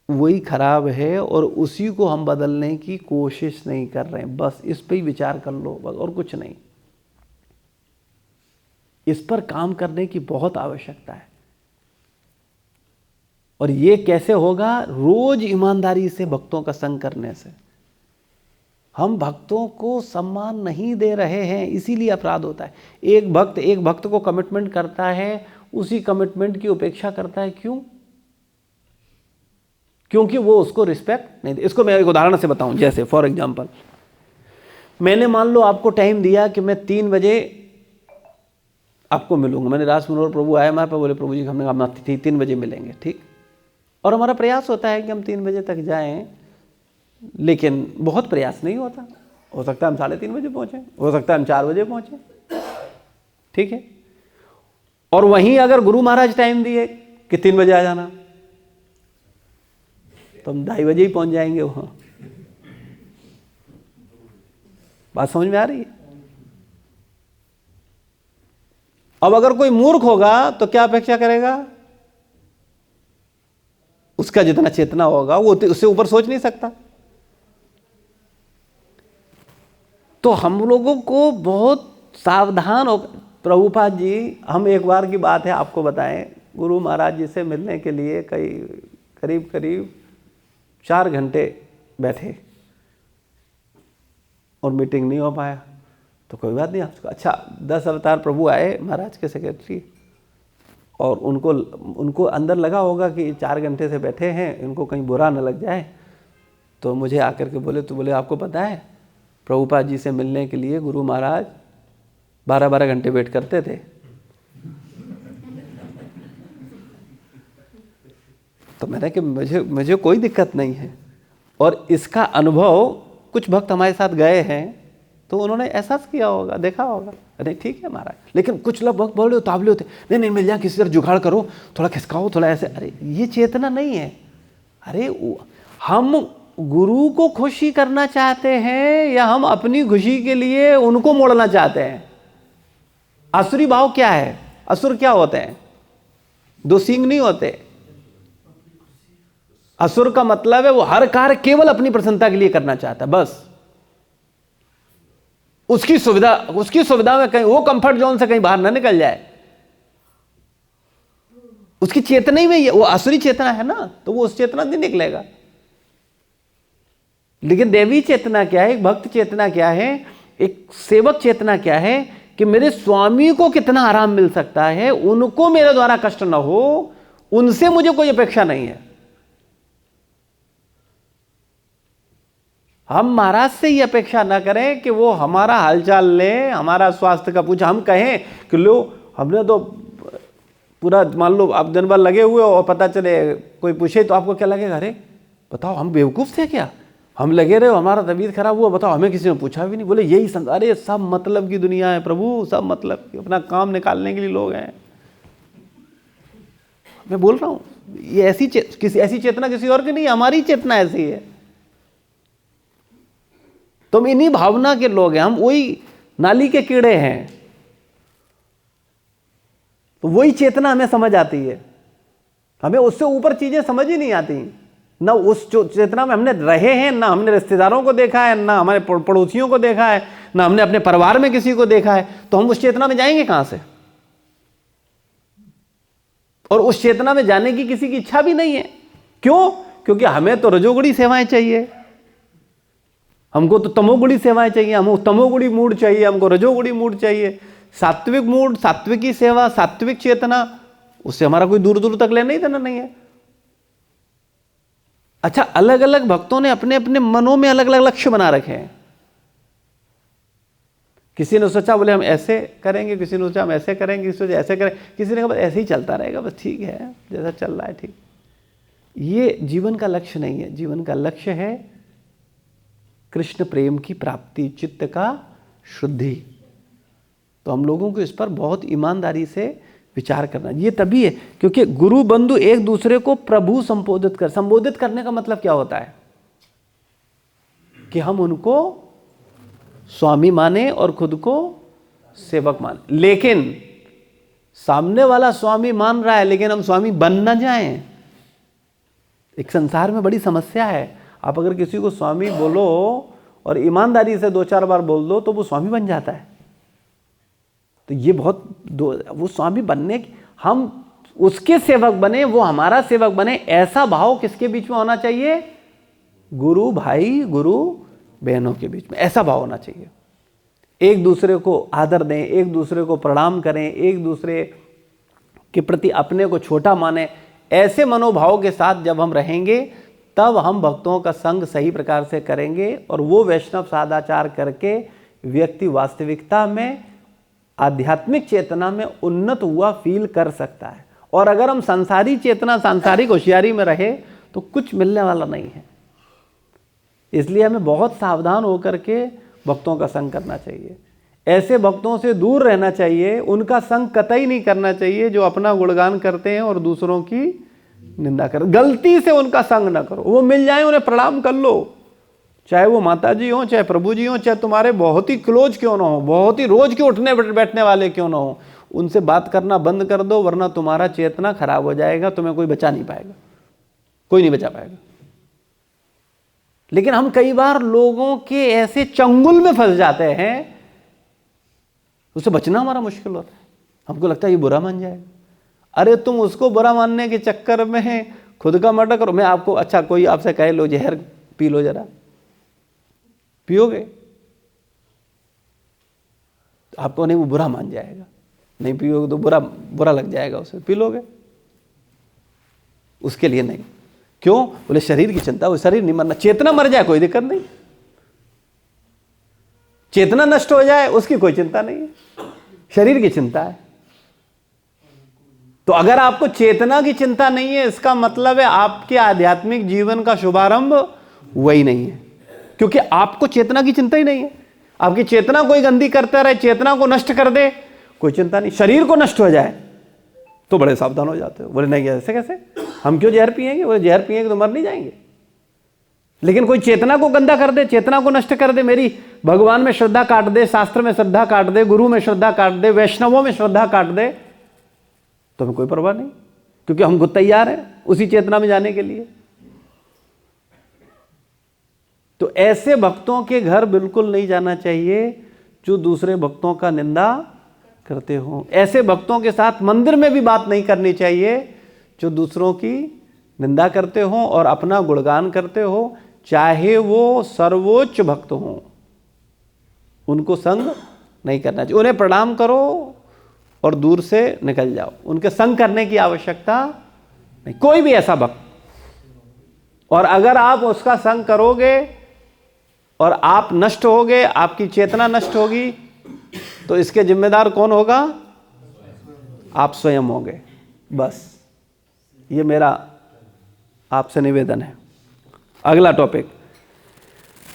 Speaker 1: वही खराब है और उसी को हम बदलने की कोशिश नहीं कर रहे हैं। बस इस पे ही विचार कर लो, बस, और कुछ नहीं। इस पर काम करने की बहुत आवश्यकता है। और ये कैसे होगा? रोज ईमानदारी से भक्तों का संग करने से। हम भक्तों को सम्मान नहीं दे रहे हैं, इसीलिए अपराध होता है। एक भक्त को कमिटमेंट करता है, उसी कमिटमेंट की उपेक्षा करता है। क्यों? क्योंकि वो उसको रिस्पेक्ट नहीं दे। इसको मैं एक उदाहरण से बताऊं। जैसे फॉर एग्जांपल, मैंने मान लो आपको टाइम दिया कि मैं 3 बजे आपको मिलूंगा। मैंने राज मनोहर प्रभु आए हमारे पे, बोले प्रभु जी हमने कहा 3 बजे मिलेंगे, ठीक। और हमारा प्रयास होता है कि हम 3 बजे तक जाएं, लेकिन बहुत प्रयास नहीं होता। हो सकता है हम 3:30 बजे पहुंचे, हो सकता है हम 4 बजे पहुंचे, ठीक है। और वहीं अगर गुरु महाराज टाइम दिए कि 3 बजे आ जाना, तो हम 2:30 बजे ही पहुंच जाएंगे वहां। बात समझ में आ रही है? अब अगर कोई मूर्ख होगा तो क्या अपेक्षा करेगा? उसका जितना चेतना होगा वो उससे ऊपर सोच नहीं सकता। तो हम लोगों को बहुत सावधान हो। प्रभुपाद जी, हम एक बार की बात है आपको बताएं, गुरु महाराज जी से मिलने के लिए करीब 4 घंटे बैठे और मीटिंग नहीं हो पाया, तो कोई बात नहीं आपको। अच्छा 10 अवतार प्रभु आए महाराज के सेक्रेटरी, और उनको अंदर लगा होगा कि 4 घंटे से बैठे हैं, इनको कहीं बुरा न लग जाए, तो मुझे आकर के बोले आपको पता है प्रभुपाद जी से मिलने के लिए गुरु महाराज 12-12 घंटे वेट करते थे। तो मैंने कि मुझे कोई दिक्कत नहीं है। और इसका अनुभव कुछ भक्त हमारे साथ गए हैं तो उन्होंने एहसास किया होगा, देखा होगा, अरे ठीक है महाराज। लेकिन कुछ लोग भक्त बोल रहे उतावले होते, नहीं मिल जाए, किसी तरह जुगाड़ करो, थोड़ा खिसकाओ, थोड़ा ऐसे। अरे ये चेतना नहीं है। अरे हम गुरु को खुशी करना चाहते हैं या हम अपनी खुशी के लिए उनको मोड़ना चाहते हैं? आसुरी भाव क्या है? असुर क्या होते हैं? 2 सींग नहीं होते। असुर का मतलब है वो हर कार्य केवल अपनी प्रसन्नता के लिए करना चाहता है, बस उसकी सुविधा में कहीं वो कंफर्ट जोन से कहीं बाहर ना निकल जाए। उसकी चेतना ही में वो आसुरी चेतना है ना, तो वो उस चेतना नहीं निकलेगा। लेकिन देवी चेतना क्या है, एक भक्त चेतना क्या है, एक सेवक चेतना क्या है कि मेरे स्वामी को कितना आराम मिल सकता है, उनको मेरे द्वारा कष्ट ना हो, उनसे मुझे कोई अपेक्षा नहीं है। हम महाराज से ये अपेक्षा ना करें कि वो हमारा हालचाल ले, हमारा स्वास्थ्य का पूछा। हम कहें कि लो हमने तो पूरा, मान लो आप दिन भर लगे हुए और पता चले कोई पूछे तो आपको क्या लगेगा? अरे बताओ हम बेवकूफ़ थे क्या? हम लगे रहे, हमारा तबीयत खराब हुआ, बताओ हमें किसी ने पूछा भी नहीं। बोले यही अरे सब मतलब की दुनिया है प्रभु, सब मतलब की, अपना काम निकालने के लिए लोग हैं। मैं बोल रहा हूँ ये ऐसी चेतना किसी और की नहीं, हमारी चेतना ऐसी है। तो हम इन्हीं भावना के लोग हैं, हम वही नाली के कीड़े हैं। तो वही चेतना हमें समझ आती है, हमें उससे ऊपर चीजें समझ ही नहीं आती। ना उस चेतना में हमने रहे हैं, ना हमने रिश्तेदारों को देखा है, ना हमारे पड़ोसियों को देखा है, ना हमने अपने परिवार में किसी को देखा है। तो हम उस चेतना में जाएंगे कहां से? और उस चेतना में जाने की किसी की इच्छा भी नहीं है। क्यों? क्योंकि हमें तो रजोगुणी सेवाएं चाहिए, हमको तो तमोगुणी सेवाएं चाहिए, हमको तमोगुणी मूड चाहिए, हमको रजोगुणी मूड चाहिए। सात्विक मूड, सात्विकी सेवा, सात्विक चेतना, उससे हमारा कोई दूर दूर तक लेना ही देना नहीं है। अच्छा, अलग अलग भक्तों ने अपने अपने मनों में अलग अलग लक्ष्य बना रखे हैं। किसी ने सोचा बोले हम ऐसे करेंगे, किसी ने सोचा हम ऐसे करेंगे, किसी ने ऐसे करें, किसी ने कहा बस ऐसे ही चलता रहेगा, बस ठीक है जैसा चल रहा है ठीक। ये जीवन का लक्ष्य नहीं है। जीवन का लक्ष्य है कृष्ण प्रेम की प्राप्ति, चित्त का शुद्धि। तो हम लोगों को इस पर बहुत ईमानदारी से विचार करना। ये तभी है क्योंकि गुरु बंधु एक दूसरे को प्रभु संबोधित करने का मतलब क्या होता है कि हम उनको स्वामी माने और खुद को सेवक माने। लेकिन सामने वाला स्वामी मान रहा है लेकिन हम स्वामी बन ना जाएं। एक संसार में बड़ी समस्या है। आप अगर किसी को स्वामी बोलो और ईमानदारी से 2-4 बार बोल दो तो वो स्वामी बन जाता है। तो ये वो स्वामी बनने की, हम उसके सेवक बने, वो हमारा सेवक बने, ऐसा भाव किसके बीच में होना चाहिए? गुरु भाई, गुरु बहनों के बीच में ऐसा भाव होना चाहिए। एक दूसरे को आदर दें, एक दूसरे को प्रणाम करें, एक दूसरे के प्रति अपने को छोटा माने। ऐसे मनोभाव के साथ जब हम रहेंगे तब हम भक्तों का संग सही प्रकार से करेंगे और वो वैष्णव सदाचार करके व्यक्ति वास्तविकता में, आध्यात्मिक चेतना में उन्नत हुआ फील कर सकता है। और अगर हम संसारी चेतना, सांसारिक होशियारी में रहे तो कुछ मिलने वाला नहीं है। इसलिए हमें बहुत सावधान होकर के भक्तों का संग करना चाहिए। ऐसे भक्तों से दूर रहना चाहिए, उनका संग कतई नहीं करना चाहिए जो अपना गुणगान करते हैं और दूसरों की निंदा कर। गलती से उनका संग ना करो। वो मिल जाए उन्हें प्रणाम कर लो, चाहे वो माता जी हो, चाहे प्रभु जी हो, चाहे तुम्हारे बहुत ही क्लोज क्यों ना हो, बहुत ही रोज के उठने बैठने वाले क्यों ना हो, उनसे बात करना बंद कर दो, वरना तुम्हारा चेतना खराब हो जाएगा। तुम्हें कोई बचा नहीं पाएगा, कोई नहीं बचा पाएगा। लेकिन हम कई बार लोगों के ऐसे चंगुल में फंस जाते हैं, उससे बचना हमारा मुश्किल होता है। हमको लगता है ये बुरा मान जाएगा। अरे तुम उसको बुरा मानने के चक्कर में खुद का मर्डर करो। मैं आपको, अच्छा कोई आपसे कहे लो जहर पी लो जरा, पियोगे आपको नहीं, वो बुरा मान जाएगा, नहीं पियोगे तो बुरा लग जाएगा उसे, पी लोगे, उसके लिए नहीं। क्यों? बोले शरीर की चिंता, वो शरीर नहीं मरना, चेतना मर जाए कोई दिक्कत नहीं, चेतना नष्ट हो जाए उसकी कोई चिंता नहीं है, शरीर की चिंता है। तो अगर आपको चेतना की चिंता नहीं है, इसका मतलब है आपके आध्यात्मिक जीवन का शुभारंभ वही नहीं है, क्योंकि आपको चेतना की चिंता ही नहीं है। आपकी चेतना कोई गंदी करता रहे, चेतना को नष्ट कर दे, कोई चिंता नहीं। शरीर को नष्ट हो जाए तो बड़े सावधान हो जाते हो, बोले नहीं ऐसे कैसे, हम क्यों जहर पिएंगे, बोले जहर पिएंगे तो मर नहीं जाएंगे। लेकिन कोई चेतना को गंदा कर दे, चेतना को नष्ट कर दे, मेरी भगवान में श्रद्धा काट दे, शास्त्र में श्रद्धा काट दे, गुरु में श्रद्धा काट दे, वैष्णवों में श्रद्धा काट दे, तो हमें कोई परवाह नहीं, क्योंकि हम खुद तैयार हैं उसी चेतना में जाने के लिए। तो ऐसे भक्तों के घर बिल्कुल नहीं जाना चाहिए जो दूसरे भक्तों का निंदा करते हो। ऐसे भक्तों के साथ मंदिर में भी बात नहीं करनी चाहिए जो दूसरों की निंदा करते हो और अपना गुणगान करते हो, चाहे वो सर्वोच्च भक्त हो, उनको संग नहीं करना चाहिए। उन्हें प्रणाम करो और दूर से निकल जाओ, उनके संग करने की आवश्यकता नहीं, कोई भी ऐसा भक्त। और अगर आप उसका संग करोगे और आप नष्ट होगे, आपकी चेतना नष्ट होगी, तो इसके जिम्मेदार कौन होगा? आप स्वयं होंगे। बस ये मेरा आपसे निवेदन है। अगला टॉपिक,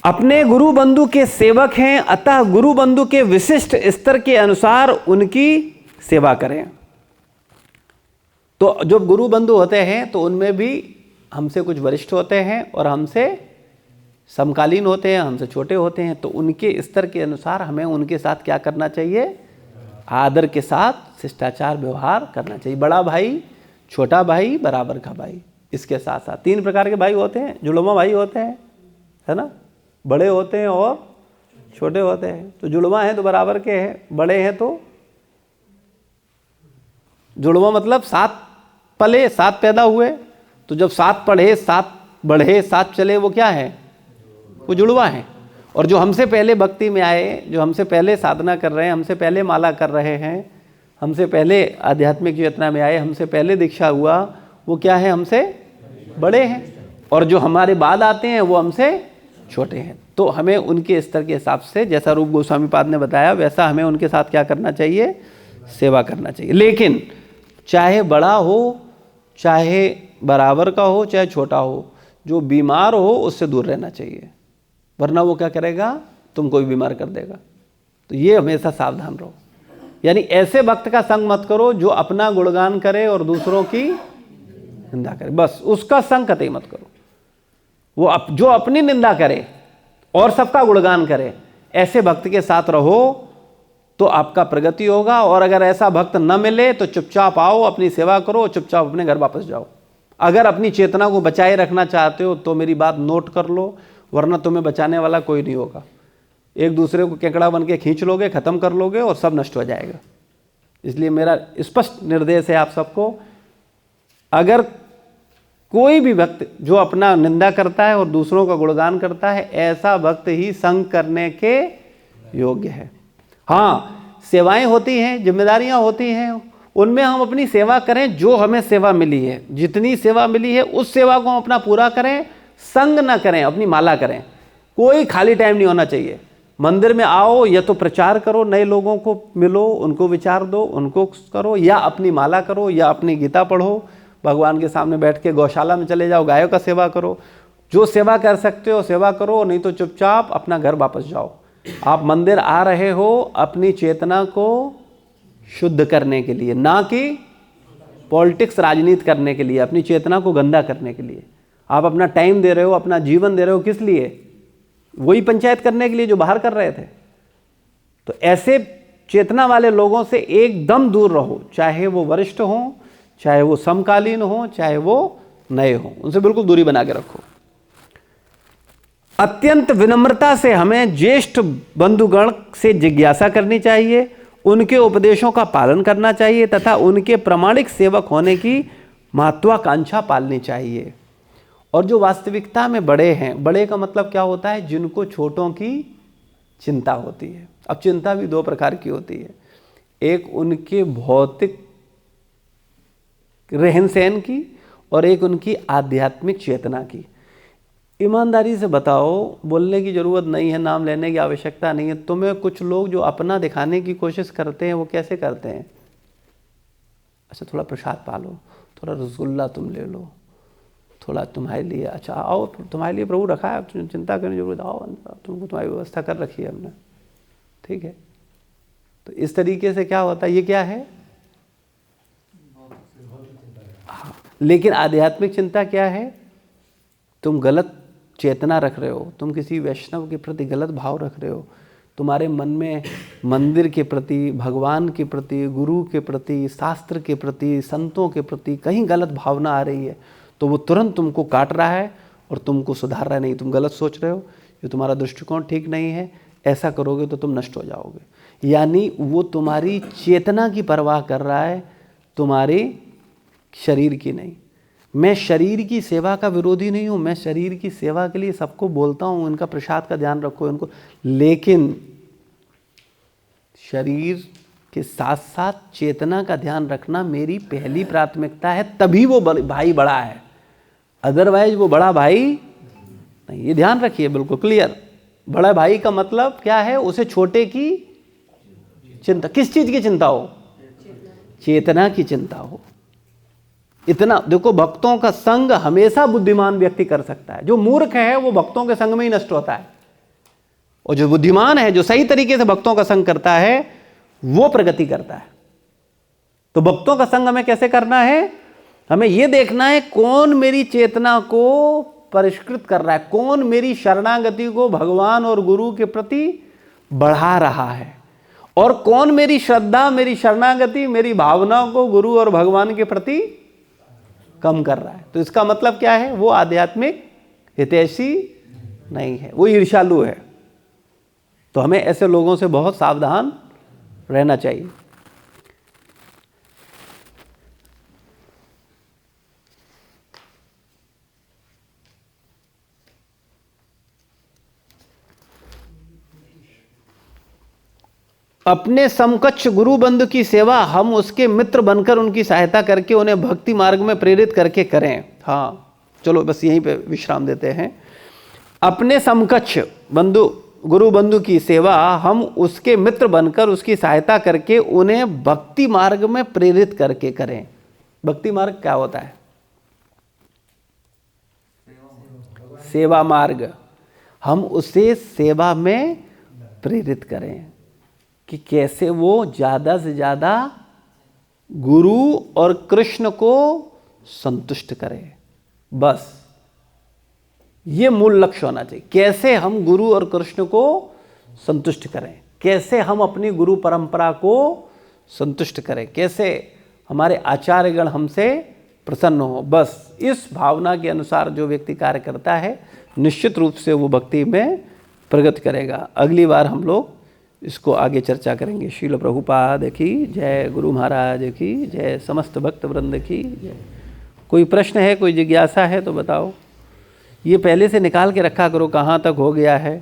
Speaker 1: अपने गुरु बंधु के सेवक हैं, अतः गुरु बंधु के विशिष्ट स्तर के अनुसार उनकी सेवा करें। तो जो गुरु बंधु होते हैं तो उनमें भी हमसे कुछ वरिष्ठ होते हैं और हमसे समकालीन होते हैं, हमसे छोटे होते हैं, तो उनके स्तर के अनुसार हमें उनके साथ क्या करना चाहिए? आदर के साथ शिष्टाचार व्यवहार करना चाहिए। बड़ा भाई, छोटा भाई, बराबर का भाई। इसके साथ साथ 3 प्रकार के भाई होते हैं, जुड़वा भाई होते हैं, है ना, बड़े होते हैं और छोटे होते हैं। तो जुड़वा हैं तो बराबर के हैं, बड़े हैं तो जुड़वा मतलब 7 पले 7 पैदा हुए, तो जब 7 पढ़े 7 बढ़े 7 चले, वो क्या है? वो जुड़वा है। और जो हमसे पहले भक्ति में आए, जो हमसे पहले साधना कर रहे हैं, हमसे पहले माला कर रहे हैं, हमसे पहले आध्यात्मिक चेतना में आए, हमसे पहले दीक्षा हुआ, वो क्या है? हमसे बड़े हैं। और जो हमारे बाद आते हैं वो हमसे छोटे हैं। तो हमें उनके स्तर के हिसाब से, जैसा रूप गोस्वामी पाद ने बताया, वैसा हमें उनके साथ क्या करना चाहिए? सेवा करना चाहिए। लेकिन चाहे बड़ा हो, चाहे बराबर का हो, चाहे छोटा हो, जो बीमार हो उससे दूर रहना चाहिए, वरना वो क्या करेगा? तुमको भी बीमार कर देगा। तो ये हमेशा सावधान रहो। यानी ऐसे भक्त का संग मत करो जो अपना गुणगान करे और दूसरों की निंदा करे, बस उसका संग कतई मत करो। वो जो अपनी निंदा करे और सबका गुणगान करे, ऐसे भक्त के साथ रहो तो आपका प्रगति होगा। और अगर ऐसा भक्त न मिले तो चुपचाप आओ, अपनी सेवा करो, चुपचाप अपने घर वापस जाओ। अगर अपनी चेतना को बचाए रखना चाहते हो तो मेरी बात नोट कर लो, वरना तुम्हें बचाने वाला कोई नहीं होगा। एक दूसरे को केकड़ा बन के खींच लोगे, खत्म कर लोगे और सब नष्ट हो जाएगा। इसलिए मेरा स्पष्ट निर्देश है आप सबको, अगर कोई भी भक्त जो अपना निंदा करता है और दूसरों का गुणगान करता है, ऐसा भक्त ही संग करने के योग्य है। हाँ, सेवाएं होती हैं, जिम्मेदारियां होती हैं, उनमें हम अपनी सेवा करें जो हमें सेवा मिली है। जितनी सेवा मिली है उस सेवा को हम अपना पूरा करें, संग ना करें, अपनी माला करें। कोई खाली टाइम नहीं होना चाहिए। मंदिर में आओ, या तो प्रचार करो, नए लोगों को मिलो, उनको विचार दो, उनको करो, या अपनी माला करो, या अपनी गीता पढ़ो, भगवान के सामने बैठ के गौशाला में चले जाओ, गायों का सेवा करो। जो सेवा कर सकते हो सेवा करो, नहीं तो चुपचाप अपना घर वापस जाओ। आप मंदिर आ रहे हो अपनी चेतना को शुद्ध करने के लिए, ना कि पॉलिटिक्स राजनीति करने के लिए, अपनी चेतना को गंदा करने के लिए। आप अपना टाइम दे रहे हो, अपना जीवन दे रहे हो, किस लिए? वही पंचायत करने के लिए जो बाहर कर रहे थे। तो ऐसे चेतना वाले लोगों से एकदम दूर रहो, चाहे वो वरिष्ठ हों, चाहे वो समकालीन हों, चाहे वो नए हों, उनसे बिल्कुल दूरी बना के रखो। अत्यंत विनम्रता से हमें ज्येष्ठ बंधुगण से जिज्ञासा करनी चाहिए, उनके उपदेशों का पालन करना चाहिए तथा उनके प्रामाणिक सेवक होने की महत्वाकांक्षा पालनी चाहिए। और जो वास्तविकता में बड़े हैं, बड़े का मतलब क्या होता है, जिनको छोटों की चिंता होती है। अब चिंता भी दो प्रकार की होती है, एक उनके भौतिक रहन सहन की और एक उनकी आध्यात्मिक चेतना की। ईमानदारी से बताओ, बोलने की ज़रूरत नहीं है, नाम लेने की आवश्यकता नहीं है, तुम्हें कुछ लोग जो अपना दिखाने की कोशिश करते हैं वो कैसे करते हैं, अच्छा थोड़ा प्रसाद पालो, थोड़ा रसगुल्ला तुम ले लो, थोड़ा तुम्हारे लिए, अच्छा आओ तुम्हारे लिए प्रभु रखा है, चिंता करने की जरूरत, आओ तुमको तुम्हारी व्यवस्था कर रखी है हमने, ठीक है। तो इस तरीके से क्या होता है, ये क्या है, हाँ। लेकिन आध्यात्मिक चिंता क्या है, तुम गलत चेतना रख रहे हो, तुम किसी वैष्णव के प्रति गलत भाव रख रहे हो, तुम्हारे मन में मंदिर के प्रति, भगवान के प्रति, गुरु के प्रति, शास्त्र के प्रति, संतों के प्रति कहीं गलत भावना आ रही है, तो वो तुरंत तुमको काट रहा है और तुमको सुधार रहा है, नहीं तुम गलत सोच रहे हो, ये तुम्हारा दृष्टिकोण ठीक नहीं है, ऐसा करोगे तो तुम नष्ट हो जाओगे। यानी वो तुम्हारी चेतना की परवाह कर रहा है, तुम्हारे शरीर की नहीं। मैं शरीर की सेवा का विरोधी नहीं हूँ, मैं शरीर की सेवा के लिए सबको बोलता हूँ, इनका प्रसाद का ध्यान रखो इनको, लेकिन शरीर के साथ साथ चेतना का ध्यान रखना मेरी पहली प्राथमिकता है, तभी वो भाई बड़ा है, अदरवाइज वो बड़ा भाई नहीं। ये ध्यान रखिए, बिल्कुल क्लियर। बड़ा भाई का मतलब क्या है, उसे छोटे की चिंता, किस चीज की चिंता हो, चेतना की चिंता हो। इतना देखो, भक्तों का संग हमेशा बुद्धिमान व्यक्ति कर सकता है, जो मूर्ख है वो भक्तों के संग में ही नष्ट होता है, और जो बुद्धिमान है, जो सही तरीके से भक्तों का संग करता है, वो प्रगति करता है। तो भक्तों का संग हमें कैसे करना है, हमें यह देखना है कौन मेरी चेतना को परिष्कृत कर रहा है, कौन मेरी शरणागति को भगवान और गुरु के प्रति बढ़ा रहा है, और कौन मेरी श्रद्धा, मेरी शरणागति, मेरी भावना को गुरु और भगवान के प्रति कम कर रहा है। तो इसका मतलब क्या है, वो आध्यात्मिक हितैषी नहीं है, वो ईर्ष्यालु है। तो हमें ऐसे लोगों से बहुत सावधान रहना चाहिए। अपने समकक्ष गुरु बंधु की सेवा हम उसके मित्र बनकर उनकी सहायता करके उन्हें भक्ति मार्ग में प्रेरित करके करें। हाँ चलो बस यहीं पे विश्राम देते हैं। अपने समकक्ष गुरु बंधु की सेवा हम उसके मित्र बनकर उसकी सहायता करके उन्हें भक्ति मार्ग में प्रेरित करके करें। भक्ति मार्ग क्या होता है, सेवा मार्ग। हम उसे सेवा में प्रेरित करें कि कैसे वो ज़्यादा से ज़्यादा गुरु और कृष्ण को संतुष्ट करे। बस ये मूल लक्ष्य होना चाहिए, कैसे हम गुरु और कृष्ण को संतुष्ट करें, कैसे हम अपनी गुरु परंपरा को संतुष्ट करें, कैसे हमारे आचार्यगण हमसे प्रसन्न हो। बस इस भावना के अनुसार जो व्यक्ति कार्य करता है, निश्चित रूप से वो भक्ति में प्रगति करेगा। अगली बार हम लोग इसको आगे चर्चा करेंगे। श्रील प्रभुपाद की जय, गुरु महाराज की जय, समस्त भक्त वृंद की जय। कोई प्रश्न है, कोई जिज्ञासा है तो बताओ। ये पहले से निकाल के रखा करो कहाँ तक हो गया है।